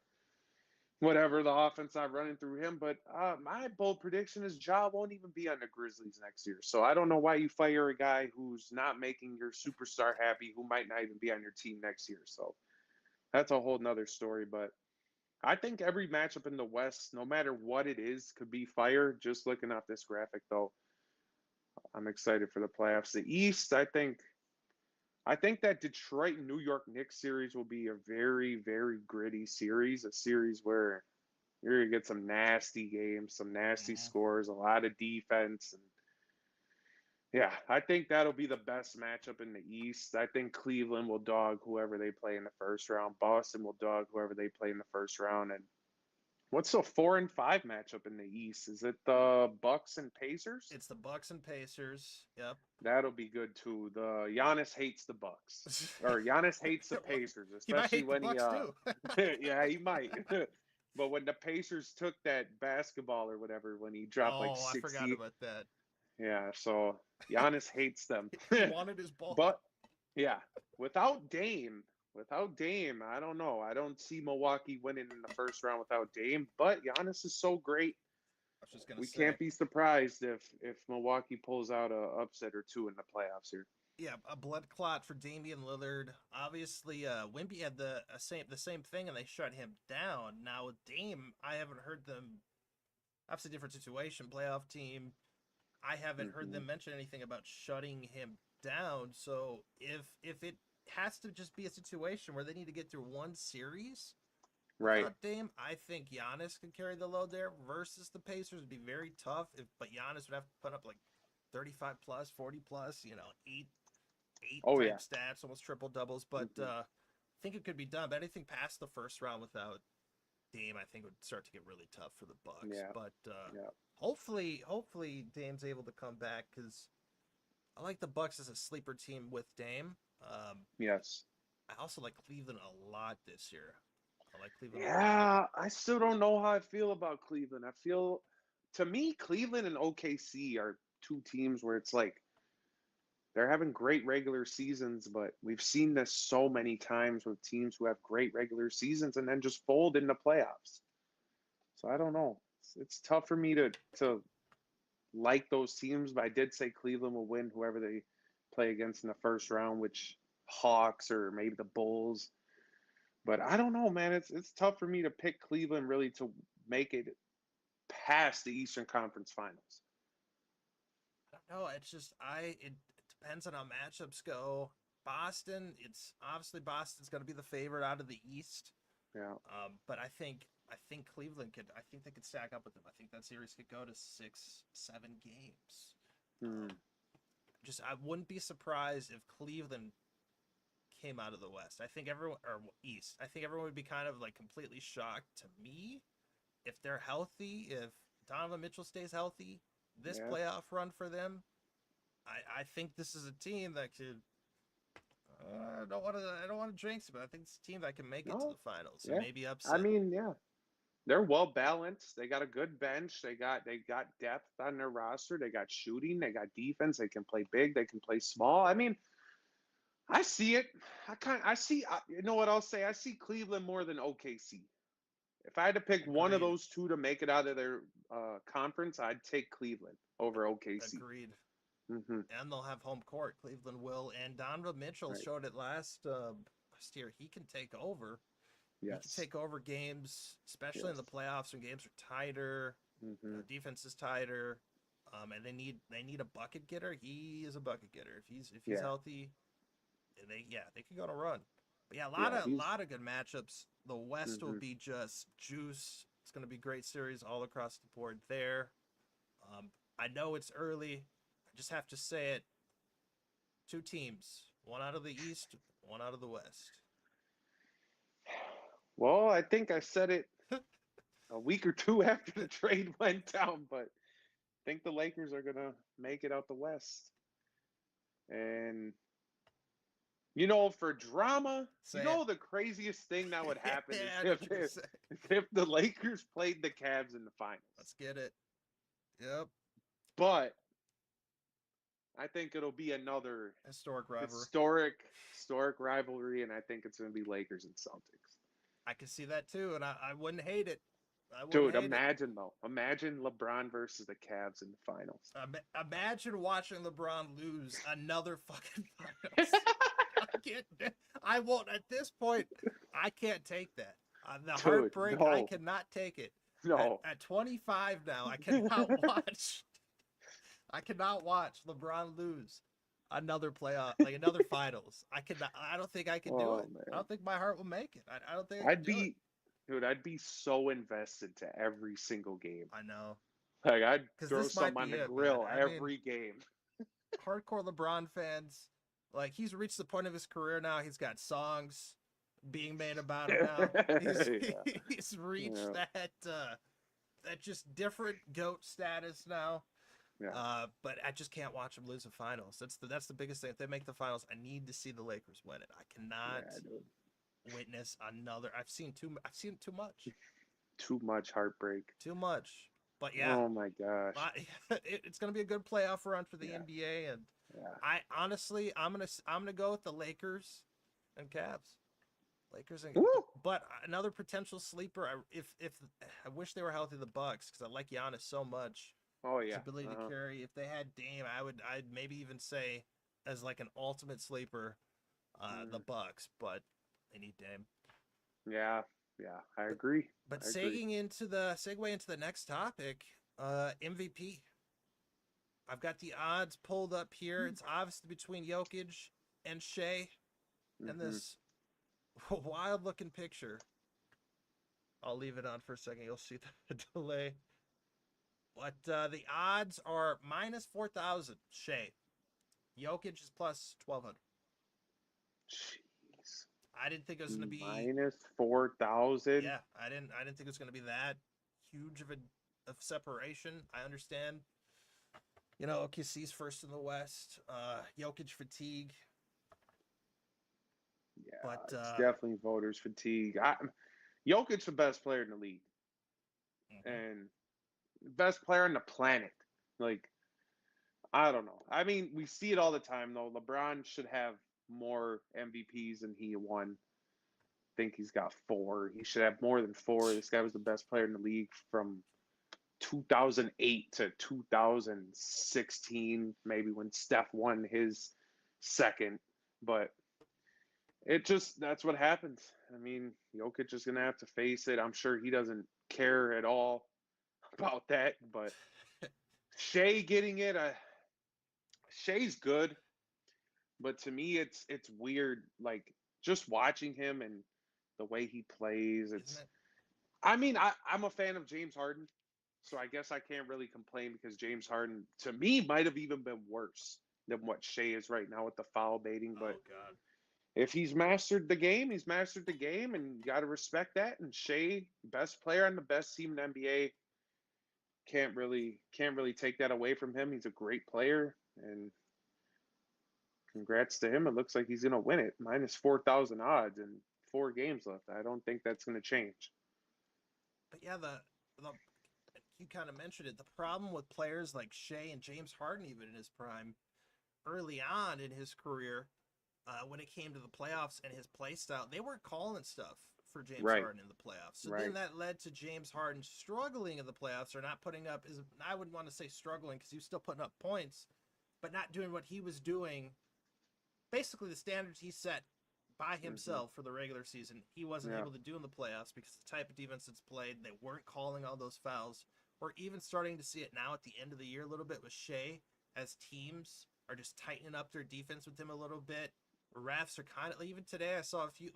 whatever the offense not running through him. But my bold prediction is Ja won't even be on the Grizzlies next year. So I don't know why you fire a guy who's not making your superstar happy, who might not even be on your team next year. So that's a whole nother story. But I think every matchup in the West, no matter what it is, could be fire. Just looking at this graphic, though, I'm excited for the playoffs. The East, I think that Detroit and New York Knicks series will be a very, very gritty series, a series where you're gonna get some nasty games, some nasty Mm-hmm. scores, a lot of defense, and yeah, I think that'll be the best matchup in the East. I think Cleveland will dog whoever they play in the first round. Boston will dog whoever they play in the first round. And what's the 4-5 matchup in the East? Is it the Bucks and Pacers? It's the Bucks and Pacers. Yep. That'll be good too. The Giannis hates the Bucks, or Giannis hates the Pacers, He might especially hate the when he Bucks too. yeah, he might. But when the Pacers took that basketball or whatever, when he dropped like Oh, I forgot 60, about that. yeah, so Giannis hates them. He wanted his ball. But yeah, without Dame, without Dame, I don't know. I don't see Milwaukee winning in the first round without Dame, but Giannis is so great. I was just gonna We say. can't be surprised if Milwaukee pulls out a upset or two in the playoffs here. Yeah, a blood clot for Damian Lillard. Obviously, Wimby had the same thing, and they shut him down. Now with Dame, I haven't heard them. That's a different situation. Playoff team. I haven't heard Hmm. them mention anything about shutting him down. So if it has to just be a situation where they need to get through one series Right. without Dame, I think Giannis could carry the load there. Versus the Pacers would be very tough. But Giannis would have to put up like 35 plus, 40 plus. Eight Oh type yeah. stats, almost triple doubles. But Hmm. I think it could be done. But anything past the first round without Dame, I think, would start to get really tough for the Bucks. Yeah. But Yeah. hopefully Dame's able to come back because I like the Bucks as a sleeper team with Dame. Yes. I also like Cleveland a lot this year. I like Cleveland a lot. Yeah, I still don't know how I feel about Cleveland. I feel, to me, Cleveland and OKC are two teams where it's like they're having great regular seasons, but we've seen this so many times with teams who have great regular seasons and then just fold in the playoffs. So I don't know. It's tough for me to like those teams, but I did say Cleveland will win whoever they play against in the first round, which Hawks or maybe the Bulls. But I don't know, man. It's tough for me to pick Cleveland really to make it past the Eastern Conference Finals. I don't know. It's just it depends on how matchups go. Boston, it's obviously Boston's going to be the favorite out of the East. Yeah. But I think Cleveland could. I think they could stack up with them. I think that series could go to 6-7 games. Hmm. I wouldn't be surprised if Cleveland came out of the West. I think everyone or East. I think everyone would be kind of like completely shocked to me if they're healthy. If Donovan Mitchell stays healthy, this Yeah. playoff run for them, I think this is a team that could. I don't want to jinx it, but I think it's a team that can make it to No. the finals and Yeah. maybe I upset. mean, yeah. They're well balanced. They got a good bench. They got depth on their roster. They got shooting. They got defense. They can play big. They can play small. I mean, I see it. I see. You know what I'll say? I see Cleveland more than OKC. If I had to pick one of Agreed. those two to make it out of their conference, I'd take Cleveland over OKC. Agreed. Mm-hmm. And they'll have home court. Cleveland will. And Donovan Mitchell Right. showed it last year. He can take over. He can Yes. take over games, especially in the Yes. playoffs when games are tighter. Mm-hmm. Defense is tighter, and they need a bucket getter. He is a bucket getter. If he's Yeah. healthy, they can go on a run. But yeah, Yeah. He's. lot of good matchups. The West will Mm-hmm. be just juice. It's going to be great series all across the board there. I know it's early. I just have to say it. Two teams, one out of the East, one out of the West. Well, I think I said it a week or two after the trade went down, but I think the Lakers are gonna make it out the West. And for drama, Say it. the craziest thing that would happen is Yeah, I know what you're gonna say. if the Lakers played the Cavs in the finals. Let's get it. Yep. But I think it'll be another Historic rivalry. historic rivalry, and I think it's gonna be Lakers and Celtics. I can see that too, and I wouldn't hate it. I wouldn't Dude, hate imagine though. Imagine LeBron versus the Cavs in the finals. Imagine watching LeBron lose another fucking finals. I won't. At this point, I can't take that. The Dude, heartbreak, I no. cannot take it. No. At 25 now, I cannot watch. I cannot watch LeBron lose another playoff, like another finals. I don't think I can do Oh, it. man. I don't think my heart will make it. I don't think I can do it. Dude, I'd be so invested to every single game. I know. Like I'd 'Cause throw this might some on be the it, man. grill I mean- every game. Hardcore LeBron fans, like he's reached the point of his career now. He's got songs being made about him now. Yeah. He's reached Yeah. that just different GOAT status now. Yeah. But I just can't watch him lose the finals. That's the biggest thing. If they make the finals, I need to see the Lakers win it. I cannot Yeah, dude. witness another. I've seen too much. Too much heartbreak. Too much. But yeah, Oh my gosh. it's gonna be a good playoff run for the Yeah. NBA, and Yeah. I honestly, I'm gonna go with the Lakers and Cavs. Lakers and Woo! but another potential sleeper. If I wish they were healthy, the Bucks, because I like Giannis so much. Oh His yeah. ability to carry. If they had Dame, I'd maybe even say as like an ultimate sleeper, the Bucks. But they need Dame. Yeah. Yeah. I agree. But I agree. segue into the next topic, MVP. I've got the odds pulled up here. It's obviously between Jokic and Shea, and Mhm. this wild looking picture. I'll leave it on for a second. You'll see the delay. But the odds are minus 4,000 Shea. Jokic is plus 1,200. Jeez. I didn't think it was going to be. Minus 4,000. Yeah, I didn't think it was going to be that huge of separation. I understand. OKC's first in the West. Jokic fatigue, Yeah, but it's definitely voters fatigue. Jokic's the best player in the league mhm. and best player on the planet. Like, I don't know. I mean, we see it all the time though. LeBron should have more MVPs than he won. I think he's got four. He should have more than four. This guy was the best player in the league from 2008 to 2016, maybe when Steph won his second. But that's what happens. I mean, Jokic is going to have to face it. I'm sure he doesn't care at all about that. But Shea getting it, Shea's good. But to me, it's weird. Like just watching him and the way he plays. Isn't it? I mean, I'm a fan of James Harden, so I guess I can't really complain because James Harden, to me, might have even been worse than what Shea is right now with the foul baiting. But Oh God. if he's mastered the game, he's mastered the game, and you got to respect that. And Shea, best player on the best team in the NBA, can't really take that away from him. He's a great player, and congrats to him. It looks like he's gonna win it. Minus 4,000 odds and 4 games left. I don't think that's gonna change. But yeah, the you kind of mentioned it. The problem with players like Shea and James Harden, even in his prime, early on in his career, when it came to the playoffs and his play style, they weren't calling stuff for James Right, Harden in the playoffs. So then right. that led to James Harden struggling in the playoffs or not putting up his. I wouldn't want to say struggling because he was still putting up points, but not doing what he was doing. Basically, the standards he set by Hmm. himself for the regular season, he wasn't Yeah, able to do in the playoffs because the type of defense that's played, they weren't calling all those fouls. We're even starting to see it now at the end of the year a little bit with Shea as teams are just tightening up their defense with him a little bit. Refs are kind of even today. I saw a few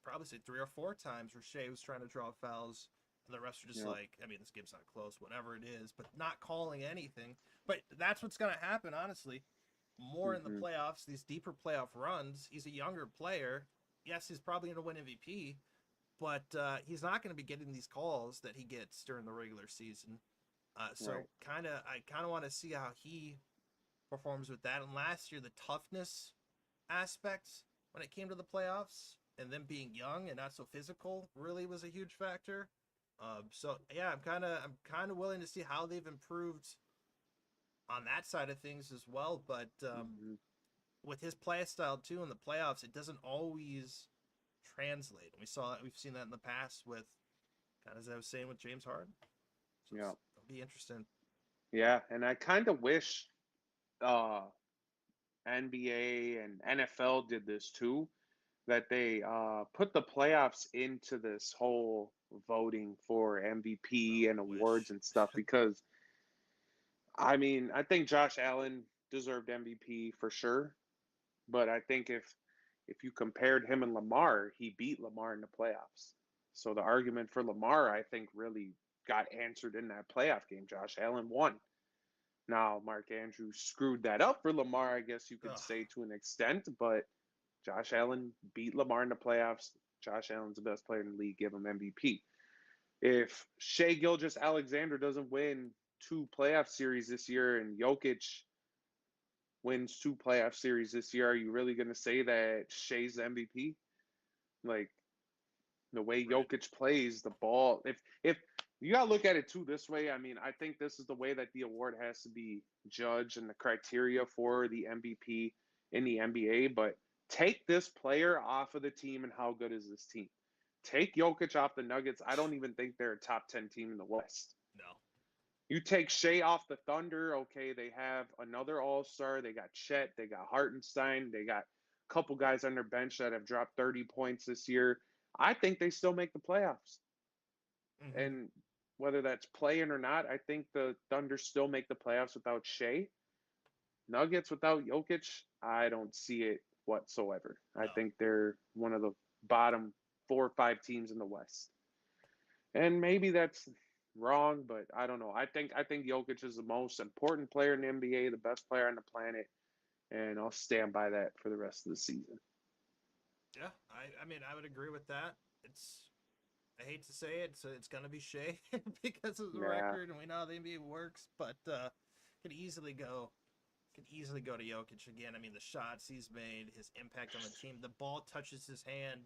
probably say 3 or 4 times where Shea was trying to draw fouls and the refs are just yeah. like, I mean, this game's not close, whatever it is, but not calling anything. But that's what's going to happen, honestly. More in the Hmm. playoffs, these deeper playoff runs. He's a younger player. Yes, he's probably going to win MVP, but he's not going to be getting these calls that he gets during the regular season. So Right. I kind of want to see how he performs with that. And last year, the toughness aspects when it came to the playoffs and them being young and not so physical really was a huge factor. So yeah, I'm kind of willing to see how they've improved on that side of things as well. But Hmm. with his play style too in the playoffs, it doesn't always translate. We've seen that in the past with kind of as I was saying with James Harden. So Yeah. it'll be interesting. Yeah. And I kind of wish uh, NBA and NFL did this too, that they put the playoffs into this whole voting for MVP Oh, and I awards wish. and stuff because I mean, I think Josh Allen deserved MVP for sure, but I think if you compared him and Lamar, he beat Lamar in the playoffs. So the argument for Lamar, I think, really got answered in that playoff game. Josh Allen won. Now, Mark Andrews screwed that up for Lamar, I guess you could Ugh. say to an extent, but Josh Allen beat Lamar in the playoffs. Josh Allen's the best player in the league. Give him MVP. If Shea Gilgis Alexander doesn't win 2 playoff series this year and Jokic wins 2 playoff series this year, are you really going to say that Shea's the MVP? Like the way Right. Jokic plays the ball, if you got to look at it too this way, I mean, I think this is the way that the award has to be judged and the criteria for the MVP in the NBA. But take this player off of the team, and how good is this team? Take Jokic off the Nuggets. I don't even think they're a top 10 team in the West. No. You take Shea off the Thunder, okay, they have another All-Star. They got Chet, they got Hartenstein, they got a couple guys on their bench that have dropped 30 points this year. I think they still make the playoffs. Mm-hmm. And whether that's playing or not, I think the Thunder still make the playoffs without Shea. Nuggets without Jokic, I don't see it whatsoever. I No. think they're one of the bottom 4 or 5 teams in the West. And maybe that's wrong, but I don't know. I think Jokic is the most important player in the NBA, the best player on the planet, and I'll stand by that for the rest of the season. Yeah, I mean, I would agree with that. It's I hate to say it, so it's gonna be Shea because of the Yeah, record, and we know how the NBA works. But could easily go, could easily go to Jokic again. I mean, the shots he's made, his impact on the team, the ball touches his hand.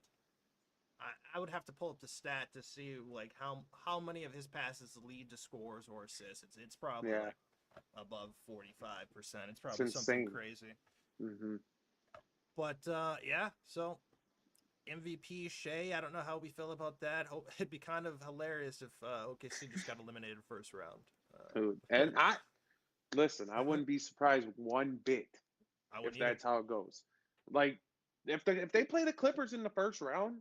I would have to pull up the stat to see like how many of his passes lead to scores or assists. It's probably yeah, like above 45%. It's it's probably something insane. crazy. Hmm. But yeah, so MVP Shea. I don't know how we feel about that. It'd be kind of hilarious if OKC just got eliminated first round. Uh, And I listen, I wouldn't be surprised one bit I if wouldn't either. that's how it goes. Like if they play the Clippers in the first round,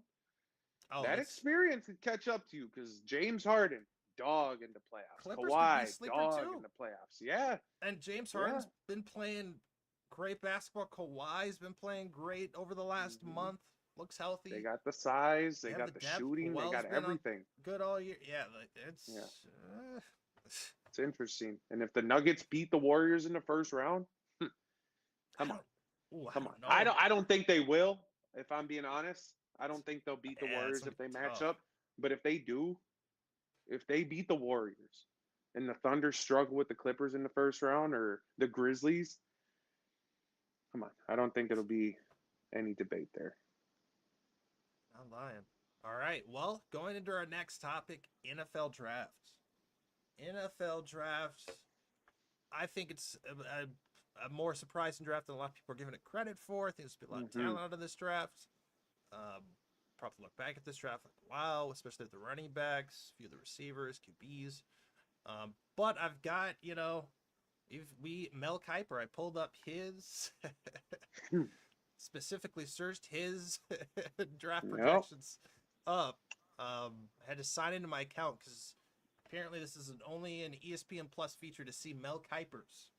Oh, that it's experience could catch up to you because James Harden, dog in the playoffs. Clippers could be a Kawhi, sleeper dog in too. the playoffs. Yeah, And James yeah. Harden's been playing great basketball. Kawhi's been playing great over the last Hmm. month. Looks They healthy. got the size, They they have the got the depth. shooting, they Puel's got been on everything. good all year. Yeah, like Yeah, uh, it's interesting. And if the Nuggets beat the Warriors in the first round, I come on, don't. Ooh, I come on. don't know. I don't think they will. If I'm being honest, I don't think they'll beat the Yeah, it's Warriors gonna if they be match tough. up. But if they do, if they beat the Warriors and the Thunder struggle with the Clippers in the first round or the Grizzlies, come on. I don't think it'll be any debate there. Not lying. All right. Well, going into our next topic, NFL drafts. NFL drafts. I think it's a more surprising draft than a lot of people are giving it credit for. I think there's been a lot of Hmm. talent out of this draft. Um, Probably look back at this draft like, wow, especially at the running backs, a few of the receivers, QBs. But I've got, if we Mel Kiper, I pulled up his specifically searched his draft Yep. projections up. I had to sign into my account because apparently this is only an ESPN Plus feature to see Mel Kiper's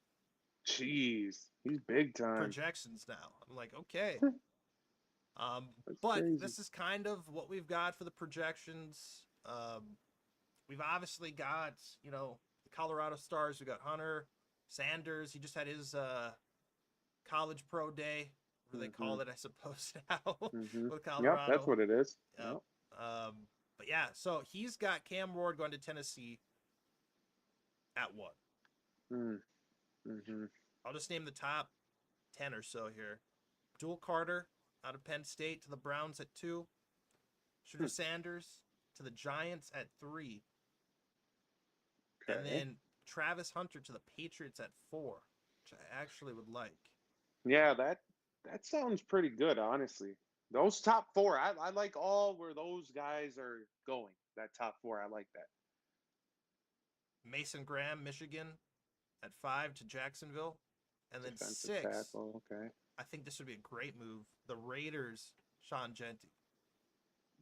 Jeez. He's big time. projections now. I'm like, okay. That's But crazy. this is kind of what we've got for the projections. We've obviously got, the Colorado Stars. We got Hunter Sanders. He just had his college pro day, where they Hmm. call it, I suppose, now Hmm. with Yep, that's Colorado. what it is. Yep. Yep. But yeah, so he's got Cam Ward going to Tennessee at one. Mm-hmm. I'll just name the top 10 or so here. Jewel Carter out of Penn State to the Browns at two. Shooter Sanders to the Giants at three. And Okay. then Travis Hunter to the Patriots at four, which I actually would like. Yeah, that sounds pretty good, honestly. Those top four, I like all where those guys are going. That top four, I like that. Mason Graham, Michigan at five to Jacksonville. And then Defensive six, tackle, okay. I think this would be a great move. The Raiders, Sean Genty.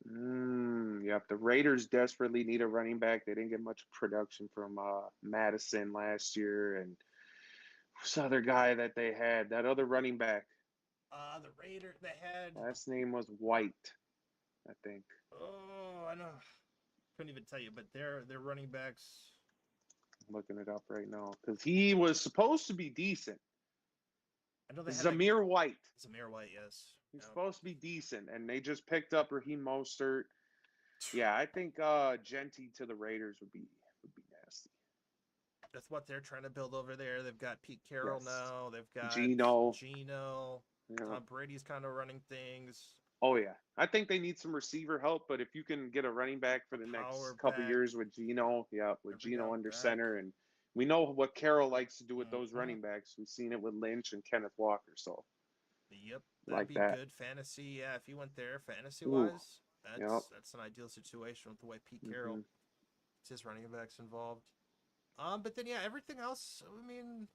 Yep. The Raiders desperately need a running back. They didn't get much production from Madison last year, and this other guy that they had, that other running back. The Raiders, they had. Last name was White, I think. Oh, I know. Couldn't even tell you, but their running backs. I'm looking it up right now because he was supposed to be decent. I know they had like Zamir White. Zamir White, yes. He's Yeah. supposed to be decent, and they just picked up Raheem Mostert. Yeah, I think Genty to the Raiders would be nasty. That's what they're trying to build over there. They've got Pete Carroll Yes. now. They've got Gino. Gino. Yeah. Tom Brady's kind of running things. Oh yeah. I think they need some receiver help, but if you can get a running back for A the next power couple back, years with Gino, yeah, with every Gino down under back. center, and we know what Carroll likes to do with those Mm-hmm. running backs. We've seen it with Lynch and Kenneth Walker, so Yep, that'd like be that. good fantasy. Yeah, if he went there fantasy Ooh, wise, yep. that's an ideal situation with the way Pete Hmm. Carroll, it's his running backs involved. But then yeah, everything else. I mean,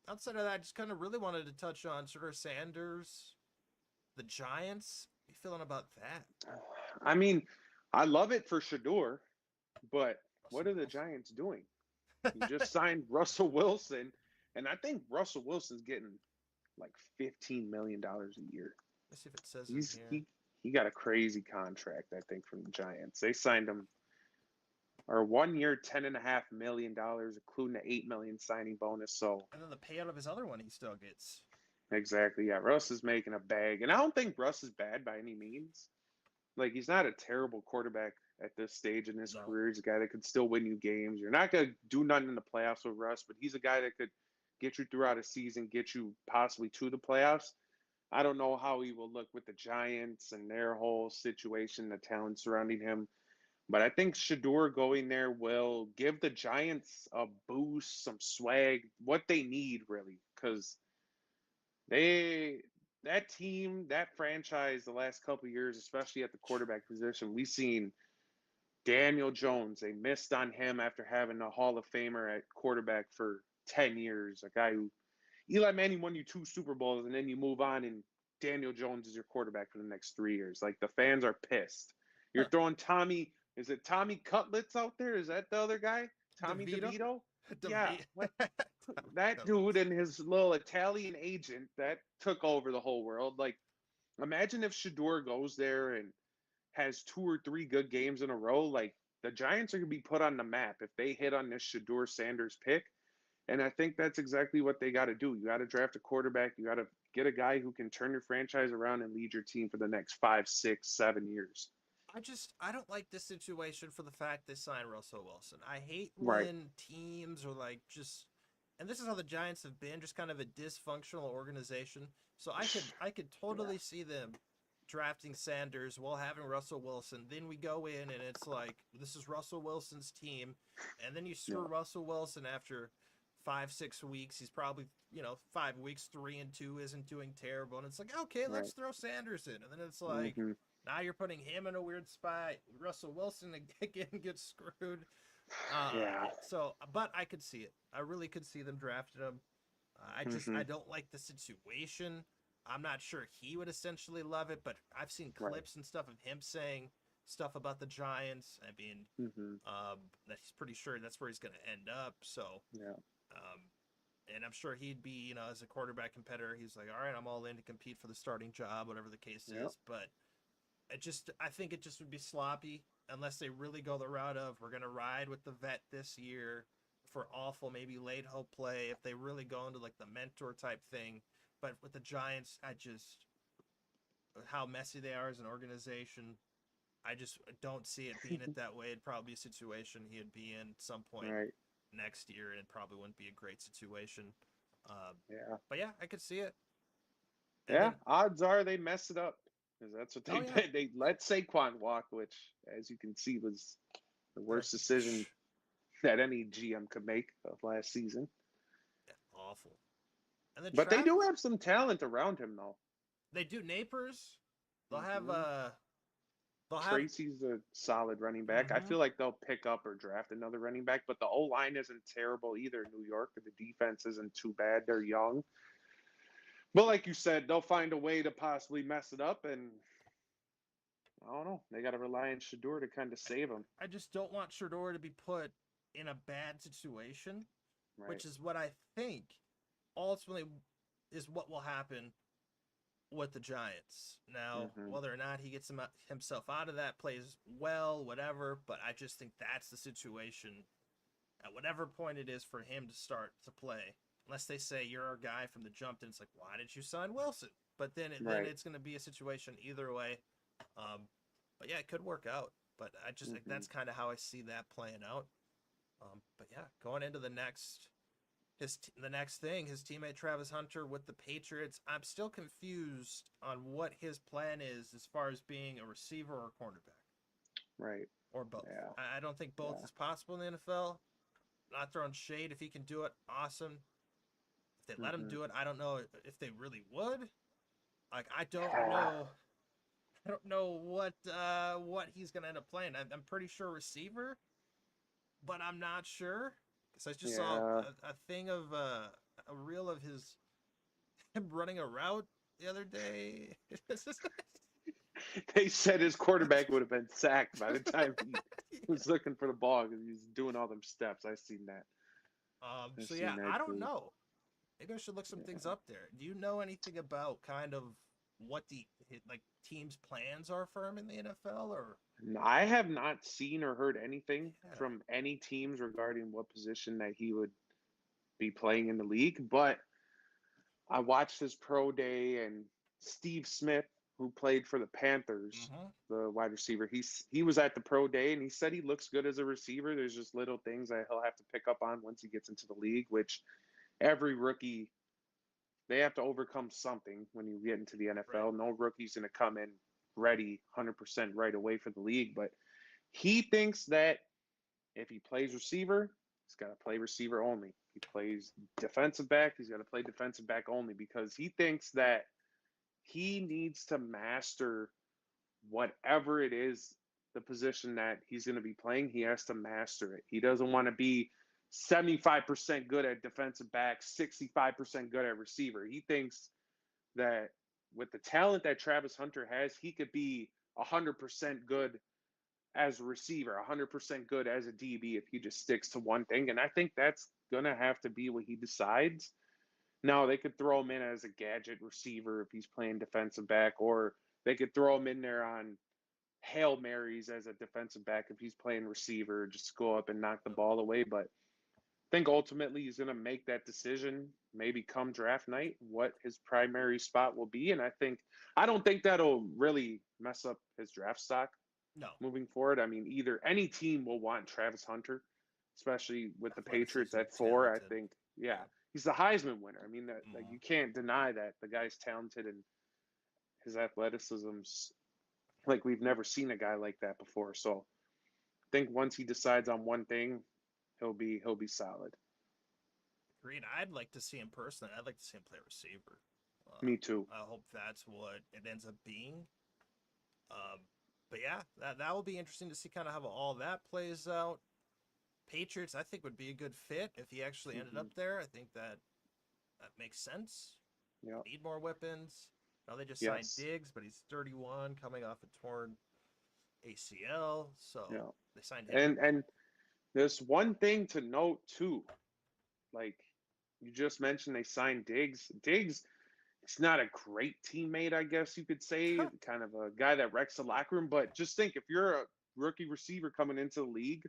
outside of that, I just kind of really wanted to touch on sort of Sanders, the Giants. How you feeling about that? I mean, I love it for Shador, but what Russell are the Wilson. Giants doing? You just signed Russell Wilson, and I think Russell Wilson's getting like $15 million a year. Let's see if it says in He's here. he got a crazy contract, I think, from the Giants. They signed him or 1 year, $10.5 million, including the $8 million signing bonus. So And then the payout of his other one he still gets. exactly. Yeah, Russ is making a bag, and I don't think Russ is bad by any means. Like he's not a terrible quarterback at this stage in his No. career. He's a guy that could still win you games. You're not gonna do nothing in the playoffs with Russ, but he's a guy that could get you throughout a season, get you possibly to the playoffs. I don't know how he will look with the Giants and their whole situation, the talent surrounding him. But I think Shador going there will give the Giants a boost, some swag, what they need really, because they that team, that franchise, the last couple of years, especially at the quarterback position, we've seen Daniel Jones. They missed on him after having a Hall of Famer at quarterback for 10 years, a guy who Eli Manning won you two Super Bowls, and then you move on, and Daniel Jones is your quarterback for the next 3 years. Like the fans are pissed. You're Huh. throwing Tommy. Is it Tommy Cutlets out there? Is that the other guy? Tommy DeVito? DeVito? Yeah, DeVito. what that dude and his little Italian agent that took over the whole world. Like, imagine if Shador goes there and has 2 or 3 good games in a row. Like, the Giants are going to be put on the map if they hit on this Shador Sanders pick. And I think that's exactly what they got to do. You got to draft a quarterback. You got to get a guy who can turn your franchise around and lead your team for the next 5, 6, 7 years. I don't like this situation for the fact they signed Russell Wilson. I hate Right. when teams are like just, and this is how the Giants have been, just kind of a dysfunctional organization. So I could Yeah. totally see them drafting Sanders while having Russell Wilson. Then we go in and it's like this is Russell Wilson's team, and then you screw Yeah. Russell Wilson after 5 6 weeks. He's probably 5 weeks 3-2 isn't doing terrible, and it's like okay, Right. let's throw Sanders in, and then it's like Hmm. now you're putting him in a weird spot. Russell Wilson again gets screwed. Uh, Yeah. but I could see it. I really could see them drafting him. I Hmm. don't like the situation. I'm not sure he would essentially love it, but I've seen Right. clips and stuff of him saying stuff about the Giants. I mean, Hmm. that he's pretty sure that's where he's going to end up. So, Yeah. um, and I'm sure he'd be, as a quarterback competitor, he's like, all right, I'm all in to compete for the starting job, whatever the case Yeah. is. But I think it just would be sloppy unless they really go the route of we're gonna ride with the vet this year for awful maybe late hope play if they really go into like the mentor type thing. But with the Giants, I just how messy they are as an organization. I just don't see it being it that way. It'd probably be a situation he'd be in at some point Right. next year, and it probably wouldn't be a great situation. Um, Yeah. but yeah, I could see it. And Yeah. then, Odds are they mess it up because that's what oh they yeah, they let Saquon walk, which, as you can see, was the worst decision that any GM could make of last season. awful. And then But they do Travis, have some talent around him, though. they do Napers. They'll have Hmm. they'll have Tracy's a solid running back. I mm-hmm. feel like they'll pick up or draft another running back, but the O line isn't terrible either in New York. The defense isn't too bad. They're young. But like you said, they'll find a way to possibly mess it up. And I don't know. They got to rely on Shador to kind of save them. I just don't want Shador to be put in a bad situation, Right. which is what I think ultimately is what will happen with the Giants. Now, Hmm. whether or not he gets himself out of that, plays well, whatever, but I just think that's the situation at whatever point it is for him to start to play. Unless they say you're our guy from the jump, then it's like, why did you sign Wilson? But then Right. it's going to be a situation either way. Um, but yeah, it could work out. But I just like Hmm. that's kind of how I see that playing out. But yeah, going into the next thing, his teammate Travis Hunter with the Patriots. I'm still confused on what his plan is as far as being a receiver or a cornerback Right. or both. Yeah. I don't think both Yeah. is possible in the NFL. Not throwing shade if he can do it, awesome. If they let him Hmm. do it, I don't know if they really would. Like I don't know what he's gonna end up playing. I'm pretty sure receiver, but I'm not sure because I just saw Yeah. a thing of a reel of him running a route the other day. They said his quarterback would have been sacked by the time he was looking for the ball because he was doing all them steps. I seen that. I've So yeah, seen that I don't too. know. Maybe I should look some things Yeah. up there. Do you know anything about kind of what the like teams' plans are for him in the NFL or? I have not seen or heard anything Yeah. from any teams regarding what position that he would be playing in the league, but I watched his pro day, and Steve Smith, who played for the Panthers, Mm-hmm. the wide receiver, he was at the pro day, and he said he looks good as a receiver. There's just little things that he'll have to pick up on once he gets into the league, which every rookie, they have to overcome something when you get into the Right. NFL. No rookie's going to come in ready 100% right away for the league, but he thinks that if he plays receiver, he's got to play receiver only. He plays defensive back, he's got to play defensive back only, because he thinks that he needs to master whatever it is, the position that he's going to be playing. He has to master it. He doesn't want to be 75% good at defensive back, 65% good at receiver. He thinks that with the talent that Travis Hunter has, he could be 100% good as a receiver, 100% good as a DB if he just sticks to one thing. And I think that's going to have to be what he decides. Now, they could throw him in as a gadget receiver if he's playing defensive back, or they could throw him in there on Hail Marys as a defensive back if he's playing receiver, just go up and knock the ball away. But I think ultimately he's going to make that decision maybe come draft night what his primary spot will be. And I don't think that'll really mess up his draft stock No. moving forward. I mean, either any team will want Travis Hunter, especially with the Athleticism, Patriots at 4. I talented. think, yeah, Yeah. he's the Heisman winner. I mean, that like Mm-hmm. you can't deny that the guy's talented, and his athleticism's like we've never seen a guy like that before. So I think once he decides on one thing, he'll be solid. Agreed. I'd like to see him personally. I'd like to see him play receiver. Me too. I hope that's what it ends up being. Um, but yeah, that will be interesting to see kind of how all that plays out. Patriots, I think, would be a good fit if he actually ended up Hmm. there. I think that makes sense. Yeah. Need more weapons. Now they just signed Yes. Diggs, but he's 31, coming off a torn ACL. So Yeah. they signed him. And there's one thing to note too. Like you just mentioned, they signed Diggs. Diggs, he's not a great teammate, I guess you could say, kind of a guy that wrecks the locker room. But just think, if you're a rookie receiver coming into the league,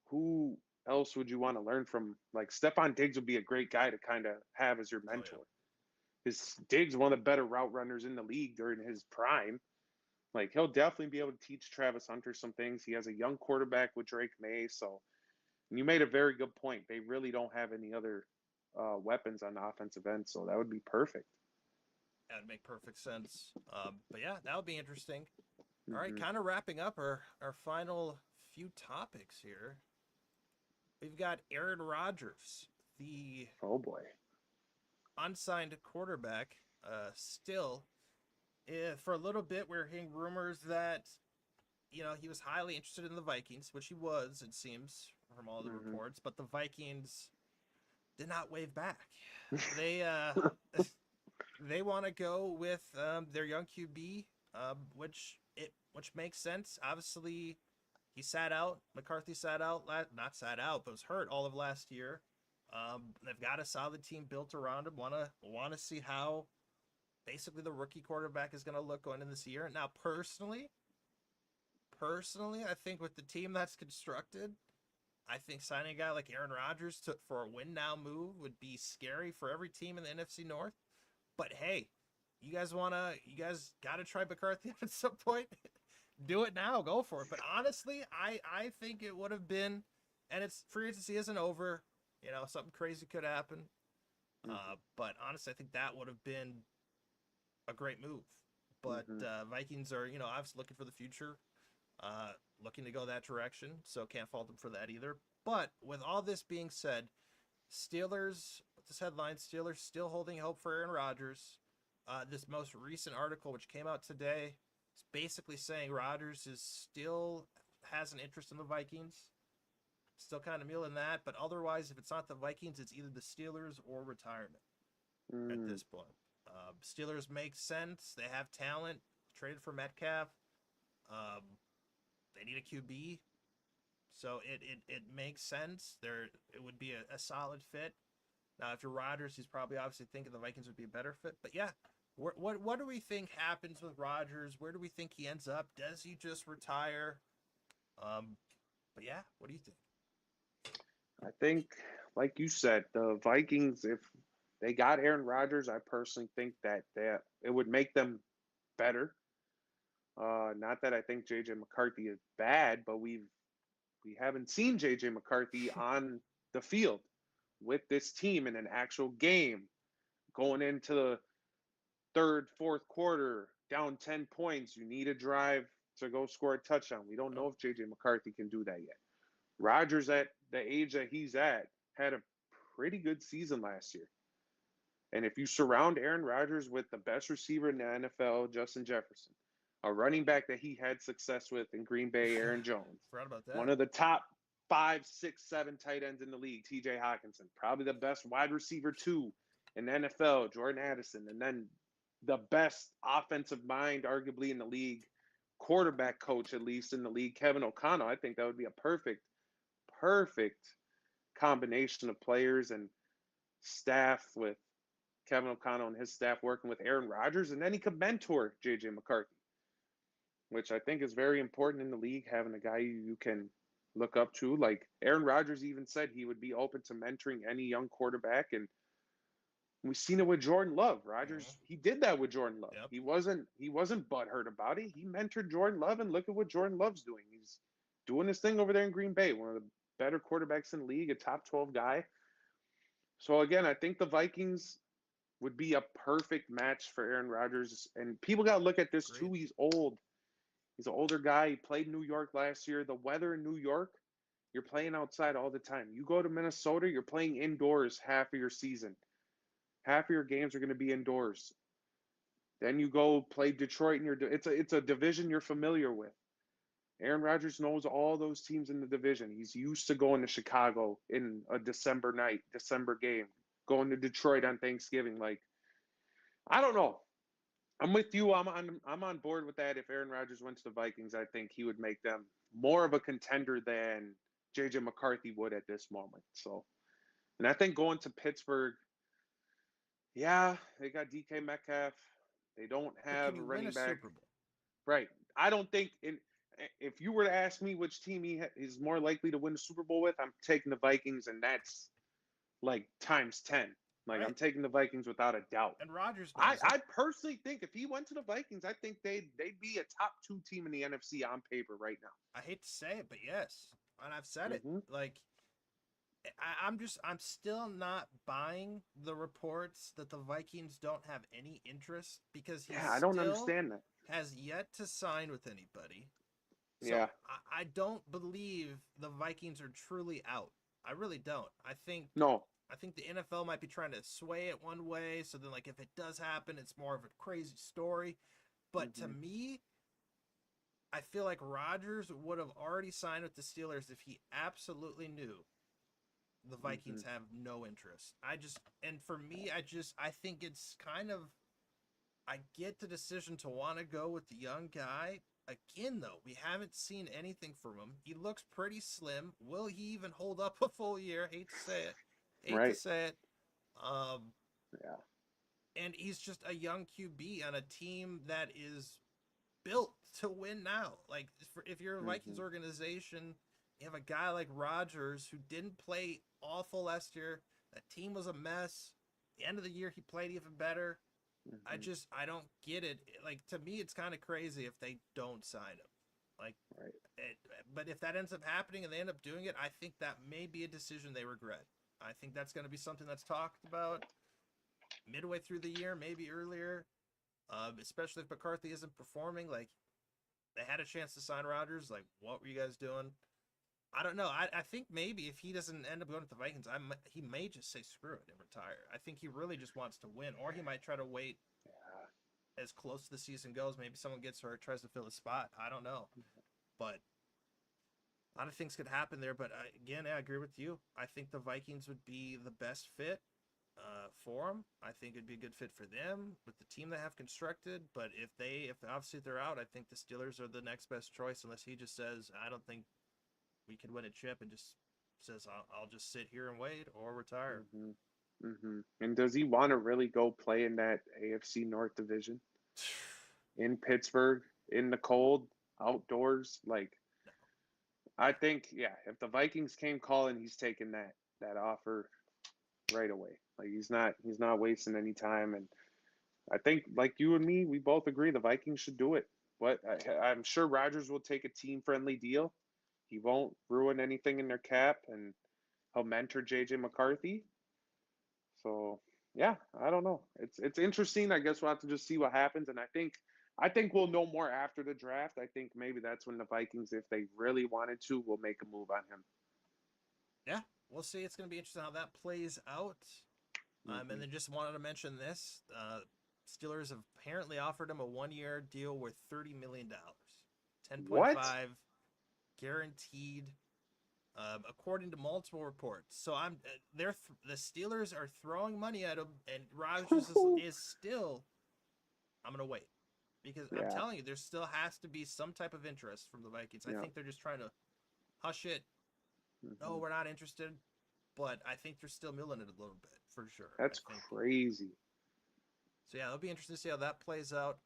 who else would you want to learn from? Like Stephon Diggs would be a great guy to kind of have as your Oh yeah. mentor. His Diggs one of the better route runners in the league during his prime. Like he'll definitely be able to teach Travis Hunter some things. He has a young quarterback with Drake May, so and you made a very good point. They really don't have any other weapons on the offensive end, so that would be perfect. That would make perfect sense. But yeah, that would be interesting. All right, Hmm. kind of wrapping up our final few topics here. We've got Aaron Rodgers, the Oh boy. unsigned quarterback. Still, for a little bit, we are hearing rumors that he was highly interested in the Vikings, which he was, it seems, from all the Hmm. reports. But the Vikings did not wave back. They they want to go with their young QB, which makes sense. Obviously, he sat out. McCarthy sat out, not sat out, but was hurt all of last year. They've got a solid team built around him. Want to see how basically the rookie quarterback is going to look going in this year. Now, personally, I think with the team that's constructed, I think signing a guy like Aaron Rodgers for a win now move would be scary for every team in the NFC North. But hey, you guys got to try McCarthy at some point. Do it now, go for it. But honestly, I think it would have been, and it's free agency isn't over. Something crazy could happen. But honestly, I think that would have been a great move. But Hmm. Vikings are, obviously looking for the future, looking to go that direction. So can't fault them for that either. But with all this being said, Steelers, this headline, Steelers still holding hope for Aaron Rodgers. This most recent article, which came out today, is basically saying Rodgers still has an interest in the Vikings. Still kind of mulling that. But otherwise, if it's not the Vikings, it's either the Steelers or retirement at Mm. this point. Steelers make sense. They have talent. Traded for Metcalf. Um, they need a QB. So it makes sense. It would be a solid fit. Now, if you're Rodgers, he's probably obviously thinking the Vikings would be a better fit. But yeah, what do we think happens with Rodgers? Where do we think he ends up? Does he just retire? Um, but yeah, what do you think? I think, like you said, the Vikings, if they got Aaron Rodgers. I personally think that it would make them better. Not that I think JJ McCarthy is bad, but we haven't seen JJ McCarthy on the field with this team in an actual game going into the third, fourth quarter, down 10 points. You need a drive to go score a touchdown. We don't know if JJ McCarthy can do that yet. Rodgers, at the age that he's at, had a pretty good season last year. And if you surround Aaron Rodgers with the best receiver in the NFL, Justin Jefferson, a running back that he had success with in Green Bay, Aaron Jones, Forgot about that. one of the top 5, 6, 7 tight ends in the league, TJ Hawkinson, probably the best wide receiver too in the NFL, Jordan Addison, and then the best offensive mind, arguably in the league, quarterback coach, at least in the league, Kevin O'Connell. I think that would be a perfect combination of players and staff, with Kevin O'Connell and his staff working with Aaron Rodgers, and then he could mentor JJ McCarthy, which I think is very important in the league, having a guy you can look up to. Like Aaron Rodgers even said he would be open to mentoring any young quarterback, and we've seen it with Jordan Love. Rodgers, he did that with Jordan Love. Yep. He wasn't butthurt about it. He mentored Jordan Love, and look at what Jordan Love's doing. He's doing his thing over there in Green Bay, one of the better quarterbacks in the league, a top 12 guy. So again, I think the Vikings would be a perfect match for Aaron Rodgers. And people got to look at this too. He's old. He's an older guy. He played New York last year. The weather in New York, you're playing outside all the time. You go to Minnesota, you're playing indoors half of your season. Half of your games are going to be indoors. Then you go play Detroit, and it's a division you're familiar with. Aaron Rodgers knows all those teams in the division. He's used to going to Chicago in a December game, going to Detroit on Thanksgiving. Like, I don't know. I'm with you. I'm on board with that. If Aaron Rodgers went to the Vikings, I think he would make them more of a contender than JJ McCarthy would at this moment. So, and I think going to Pittsburgh, yeah, they got DK Metcalf. They don't have a running back. Super Bowl? Right. I don't think if you were to ask me which team is more likely to win the Super Bowl with, I'm taking the Vikings, and that's like times 10. Like, right. I'm taking the Vikings without a doubt. And Rodgers I personally think if he went to the Vikings, I think they'd be a top 2 team in the NFC on paper right now. I hate to say it, but yes. And I've said it. Like, I'm still not buying the reports that the Vikings don't have any interest, because I don't understand that. Has yet to sign with anybody. So yeah. I don't believe the Vikings are truly out. I really don't. I think the NFL might be trying to sway it one way, so then, like, if it does happen, it's more of a crazy story. But to me, I feel like Rodgers would have already signed with the Steelers if he absolutely knew the Vikings have no interest. For me, I think it's kind of, I get the decision to want to go with the young guy. Again, though, we haven't seen anything from him. He looks pretty slim. Will he even hold up a full year? Hate to say it. And he's just a young QB on a team that is built to win now. Like, if you're a Vikings organization, you have a guy like Rodgers who didn't play awful last year. That team was a mess. The end of the year, he played even better. I don't get it. Like, to me, it's kind of crazy if they don't sign him. Like, but if that ends up happening and they end up doing it, I think that may be a decision they regret. I think that's going to be something that's talked about midway through the year, maybe earlier, especially if McCarthy isn't performing. Like, they had a chance to sign Rodgers. Like, what were you guys doing? I don't know. I think maybe if he doesn't end up going to the Vikings, he may just say screw it and retire. I think he really just wants to win, or he might try to wait as close to the season goes. Maybe someone gets hurt, tries to fill a spot. I don't know. But a lot of things could happen there. But again, I agree with you. I think the Vikings would be the best fit for him. I think it'd be a good fit for them with the team they have constructed. But if obviously they're out, I think the Steelers are the next best choice, unless he just says, I don't think we could win a chip, and just says, I'll just sit here and wait or retire. And does he want to really go play in that AFC North division? In Pittsburgh, in the cold, outdoors? Like, no. I think, if the Vikings came calling, he's taking that offer right away. Like he's not wasting any time. And I think like you and me, we both agree the Vikings should do it. But I'm sure Rodgers will take a team friendly deal. He won't ruin anything in their cap, and he'll mentor JJ McCarthy. So yeah, I don't know. It's interesting. I guess we'll have to just see what happens. And I think we'll know more after the draft. I think maybe that's when the Vikings, if they really wanted to, will make a move on him. Yeah, we'll see. It's going to be interesting how that plays out. And Hmm. then just wanted to mention this: Steelers have apparently offered him a 1-year deal worth $30 million, What? 10.5 guaranteed, according to multiple reports. So the Steelers are throwing money at him, and Rodgers is still. I'm gonna wait because I'm Yeah, telling you, there still has to be some type of interest from the Vikings. I yeah. think they're just trying to hush it. No, Hmm. we're not interested, but I think they're still milling it a little bit for sure. I That's think crazy. so. Yeah, it'll be interesting to see how that plays out,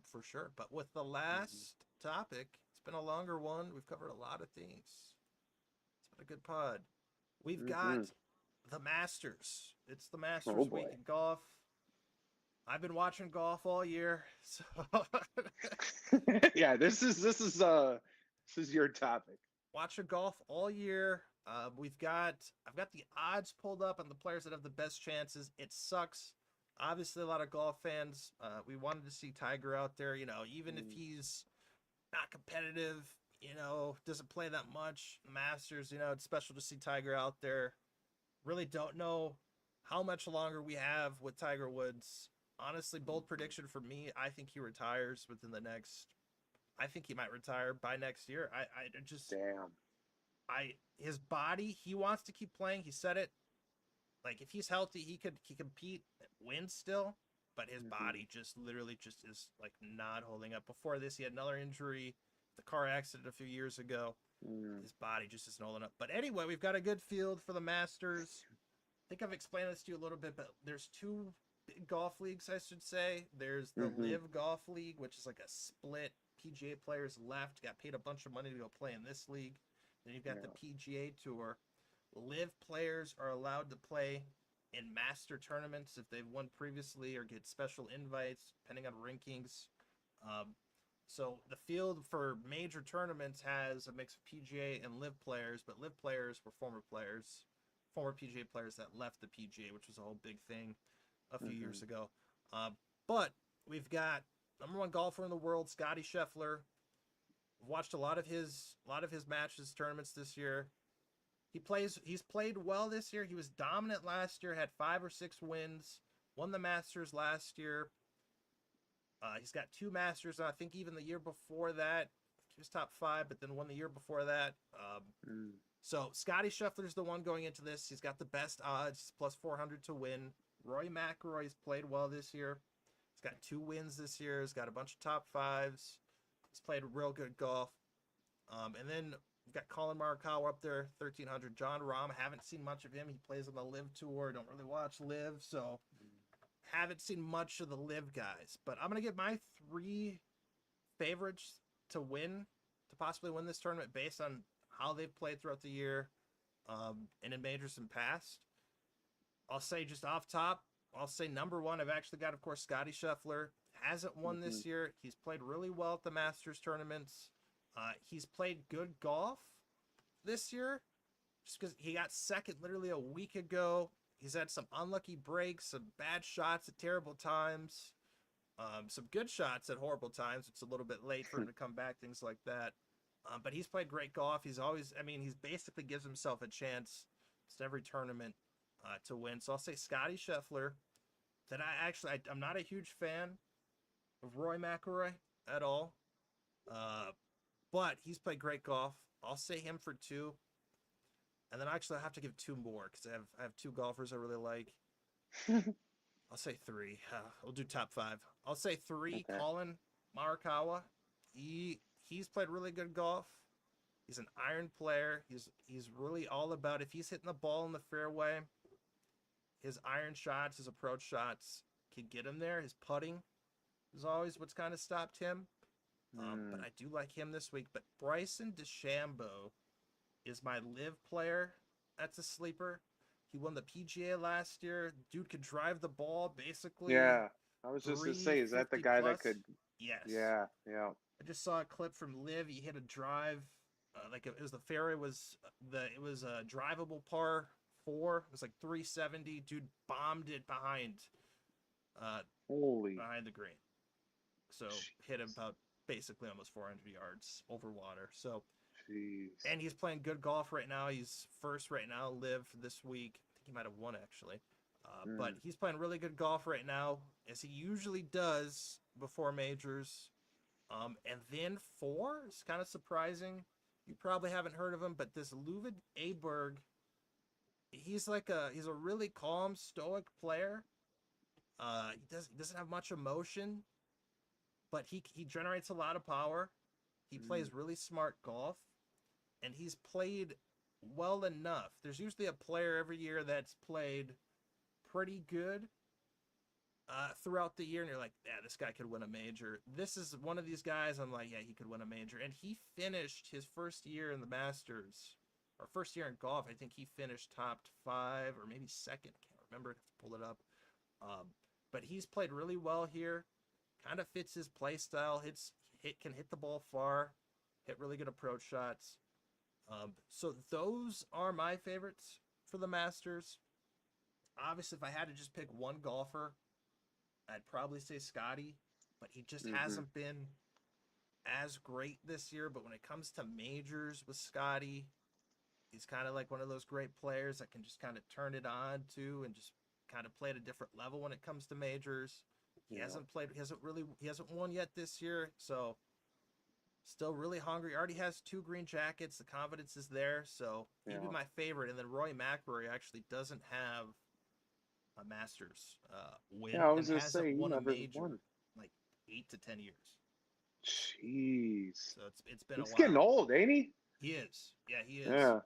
for sure. But with the Hmm. last topic, it's been a longer one. We've covered a lot of things. It's been a good pod. We've got Hmm. the Masters. It's the Oh Masters week boy. in golf. I've been watching golf all year, so Yeah, this is your topic. watching golf all year. I've got the odds pulled up on the players that have the best chances. It sucks. Obviously, a lot of golf fans. We wanted to see Tiger out there. Even if Mm, he's not competitive, doesn't play that much. Masters, it's special to see Tiger out there. Really don't know how much longer we have with Tiger Woods. Honestly, bold mhm. prediction for me. I think he retires within the next. I think he might retire by next year. I just Damn. I his body. He wants to keep playing. He said it. Like if he's healthy, he compete, win still. But his Hmm. body just literally just is like not holding up. Before this, he had another injury, the car accident a few years ago. Mm, His body just isn't holding up. But anyway, we've got a good field for the Masters. I think I've explained this to you a little bit, but there's two big golf leagues, I should say. There's the hmm. Live Golf League, which is like a split. PGA players left, got paid a bunch of money to go play in this league. Then you've got the Yeah. PGA Tour. Live players are allowed to play in master tournaments if they've won previously or get special invites, depending on rankings. Um, so the field for major tournaments has a mix of PGA and Live players, but Live players were former players, former PGA players that left the PGA, which was a whole big thing a few Hmm. years ago. But we've got number one golfer in the world, Scotty Scheffler. I've watched a lot of his matches, tournaments this year. He's played well this year. He was dominant last year, had 5 or 6 wins, won the Masters last year. He's got 2 Masters. I think even the year before that, he was top 5, but then won the year before that. Mm, So Scotty Scheffler's the one going into this. He's got the best odds, plus 400 to win. Rory McIlroy's played well this year. He's got 2 wins this year. He's got a bunch of top fives. He's played real good golf. And then we've got Colin Morikawa up there, 1,300. John Rahm, haven't seen much of him. He plays on the Live Tour. Don't really watch Live, so haven't seen much of the Live guys. But I'm going to give my 3 favorites to win, to possibly win this tournament based on how they've played throughout the year, and in majors and past. I'll say just off top, I'll say number one, I've actually got, of course, Scotty Scheffler. Hasn't won hmm. this year. He's played really well at the Masters tournaments. He's played good golf this year just because he got second literally a week ago. He's had some unlucky breaks, some bad shots at terrible times, some good shots at horrible times. It's a little bit late for him to come back, things like that. But he's played great golf. He's basically gives himself a chance to every tournament to win. So I'll say Scotty Scheffler. That I'm not a huge fan of Roy McIlroy at all, uh, but he's played great golf. I'll say him for two, and then actually I have to give two more because I have two golfers I really like. I'll say three. We'll do top five. I'll say three. Okay. Colin Morikawa. He's played really good golf. He's an iron player. He's really all about if he's hitting the ball in the fairway, his iron shots, his approach shots can get him there. His putting is always what's kind of stopped him. But Mm, I do like him this week. But Bryson DeChambeau is my Live player. That's a sleeper. He won the PGA last year. Dude could drive the ball basically Yeah. I was just gonna say, is that the 350 guy that plus. could? Yes. Yeah, yeah. I just saw a clip from Liv. He hit a drive, like it was the fairway was it was a drivable par four. It was like 370. Dude bombed it uh, Holy behind the green. So hit him jeez, about basically almost 400 yards over water. So jeez. and he's playing good golf right now. He's first right now. Live this week. I think he might have won actually. But Mm, he's playing really good golf right now, as he usually does before majors. And then four is kind of surprising. You probably haven't heard of him, but this Luvid Aberg, he's a really calm, stoic player. He doesn't have much emotion, but he generates a lot of power. He mm, plays really smart golf, and he's played well enough. There's usually a player every year that's played pretty good throughout the year, and you're like, yeah, this guy could win a major. This is one of these guys. I'm like, yeah, he could win a major. And he finished his first year in the Masters, or first year in golf. I think he finished top five or maybe second. Can't remember. I have to pull it up. Um, but he's played really well here. Kind of fits his play style. Can hit the ball far, hit really good approach shots. So those are my favorites for the Masters. Obviously, if I had to just pick one golfer, I'd probably say Scotty, but he just mm-hmm. hasn't been as great this year. But when it comes to majors with Scotty, he's kind of like one of those great players that can just kind of turn it on too and just kind of play at a different level when it comes to majors. Yeah, He hasn't won yet this year, so still really hungry. Already has two green jackets. The confidence is there, so he'd be yeah, my favorite. And then Roy McIlroy actually doesn't have a Masters yeah. win I and was gonna hasn't say he won a never major won. like 8 to 10 years. Jeez, So it's been a he's getting while. old, ain't he? He is, yeah, he is. Yeah,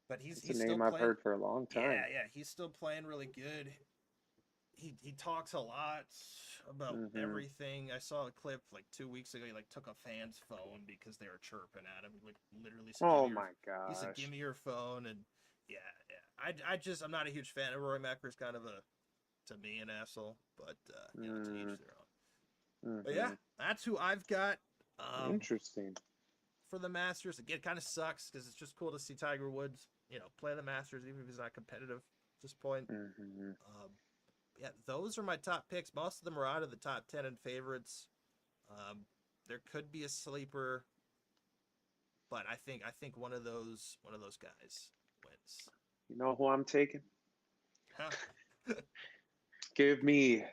But that's a he's still name I've playing. heard for a long time. Yeah, yeah, he's still playing really good. He talks a lot about Mm-hmm. everything. I saw a clip like 2 weeks ago. He like took a fan's phone because they were chirping at him. He like literally said, "Give Oh me your." my He said, "Give gosh. me your phone." And yeah, yeah. I'm not a huge fan of Roy McIlroy's kind of a to me an asshole, but to each Mm, their own. But yeah, mm-hmm. that's who I've got. Um, Interesting. for the Masters. Again, it kind of sucks because it's just cool to see Tiger Woods, play the Masters even if he's not competitive at this point. Mm-hmm. Um, yeah, those are my top picks. Most of them are out of the top 10 and favorites. Um, there could be a sleeper, but I think one of those guys wins. You know who I'm taking? Huh? Give me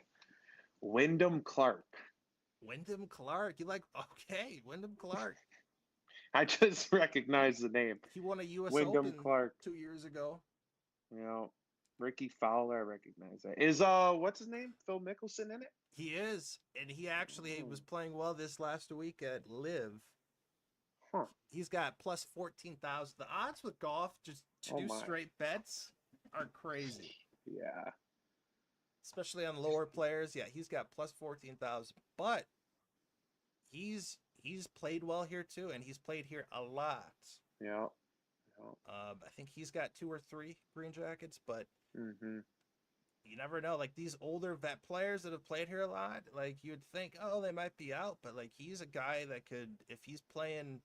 Wyndham Clark. Wyndham Clark. You like okay, Wyndham Clark. I just recognize the name. He won a US Wyndham Open Clark. 2 years ago. You know, Ricky Fowler, I recognize that. Is what's his name? Phil Mickelson in it? He is, and he actually Oh, was playing well this last week at Live. huh. He's got plus 14,000. The odds with golf just to Oh do my. straight bets are crazy, Yeah. especially on lower players. Yeah, he's got plus 14,000, but he's played well here too, and he's played here a lot. Yeah. Yeah. I think he's got two or three green jackets, but Mm-hmm. you never know. Like these older vet players that have played here a lot, like you'd think, oh, they might be out, but like he's a guy that could, if he's playing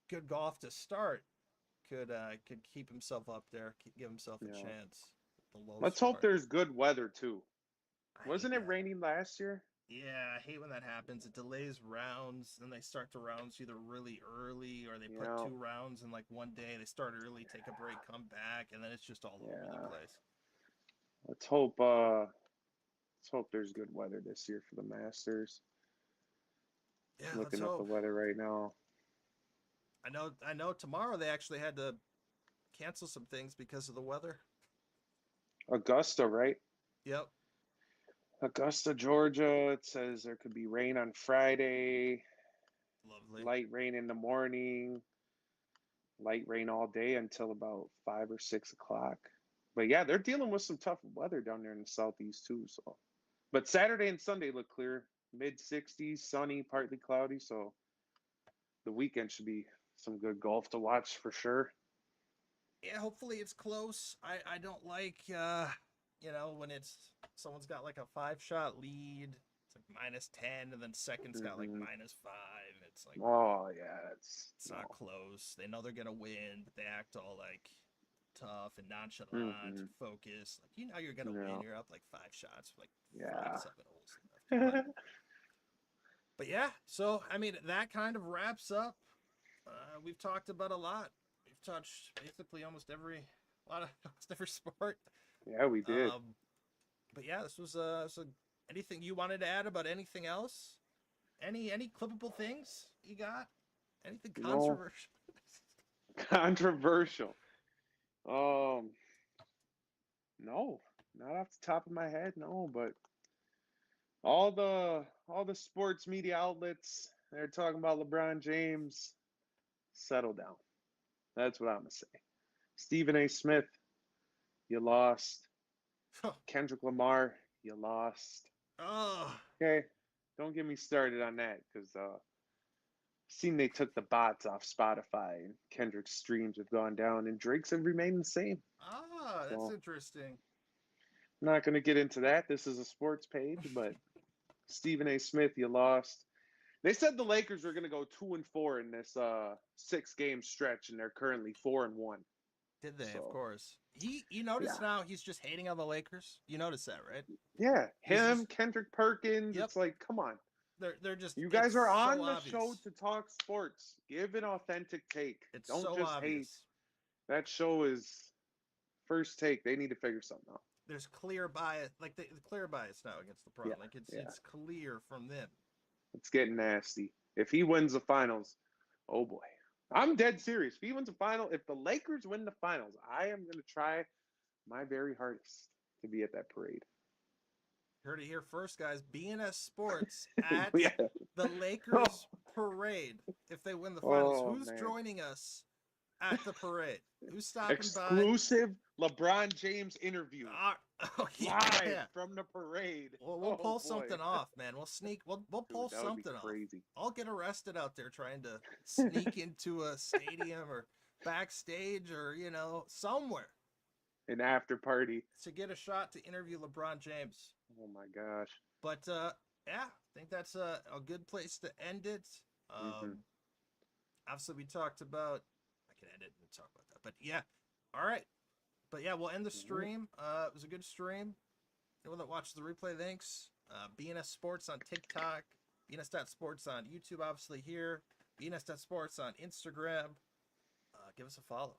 good golf to start, could keep himself up there, give himself a Yeah. chance at the low Let's hope start. there's good weather too. I hate Wasn't it that. raining last year? Yeah, I hate when that happens. It delays rounds, and they start the rounds either really early or they put Yeah. two rounds in like one day. They start early, take a break, come back, and then it's just all over the Yeah. place. Let's hope there's good weather this year for the Masters. Yeah, let's Looking up the hope. weather right now. I know tomorrow they actually had to cancel some things because of the weather. Augusta, right? Yep. Augusta, Georgia. It says there could be rain on Friday, Lovely. light rain in the morning, light rain all day until about 5 or 6 o'clock. But yeah, they're dealing with some tough weather down there in the southeast too. So, but Saturday and Sunday look clear, mid 60s, sunny, partly cloudy. So the weekend should be some good golf to watch for sure. Yeah, hopefully it's close. I don't like when it's someone's got like a 5-shot lead, it's like -10, and then second's got like Hmm. -5. It's like Oh yeah, it's no. not close. They know they're gonna win, but they act all like tough and nonchalant Hmm. and focused. Like you're gonna win. No. You're up like 5 shots, with like five, Yeah. 7 holes left. But yeah, so I mean that kind of wraps up. We've talked about a lot. We've touched basically almost almost every sport. Yeah, we did. Um, but yeah, this was so anything you wanted to add about anything else? Any clippable things you got? Anything No, controversial? controversial. Um, no, not off the top of my head, no, but all the sports media outlets, they're talking about LeBron James. Settle down. That's what I'm gonna say. Stephen A. Smith, you lost. Kendrick Lamar, you lost. Oh, Okay, don't get me started on that because seen they took the bots off Spotify and Kendrick's streams have gone down and Drake's have remained the same. that's So interesting. I'm not gonna get into that. This is a sports page, but Stephen A. Smith, you lost. They said the Lakers were gonna go 2-4 in this 6-game stretch, and they're currently 4-1. Did they? Of So course. You notice yeah, now he's just hating on the Lakers. You notice that, right? yeah, He's him, just Kendrick Perkins. yep. It's like, come on. They're just You it's guys are so on the show obvious. to talk sports. Give an authentic take. It's Don't so just hate. obvious. That show is first take. They need to figure something out. There's clear bias, like the clear bias now against Yeah, LeBron. Like yeah. it's clear from them. It's getting nasty. If he wins the finals, oh boy. I'm dead serious. If he wins the final, if the Lakers win the finals, I am going to try my very hardest to be at that parade. Heard it here first, guys. BNS Sports at Yeah. the Lakers parade if they win the finals. Oh, Who's man. joining us at the parade? Who's stopping by? Exclusive LeBron James interview Oh live yeah. from the parade. We'll Oh pull boy. something off, man. We'll sneak. We'll pull Dude, that would be something off. crazy. I'll get arrested out there trying to sneak into a stadium or backstage or somewhere An after party. to get a shot to interview LeBron James. Oh my gosh. But yeah, I think that's a good place to end it. Hmm. Obviously, we talked about. I can end it and talk about that. But yeah, all right. But yeah, we'll end the stream. It was a good stream. Anyone that watches the replay, thanks. BNS Sports on TikTok, BNS.Sports on YouTube, obviously here, BNS.Sports on Instagram. Give us a follow.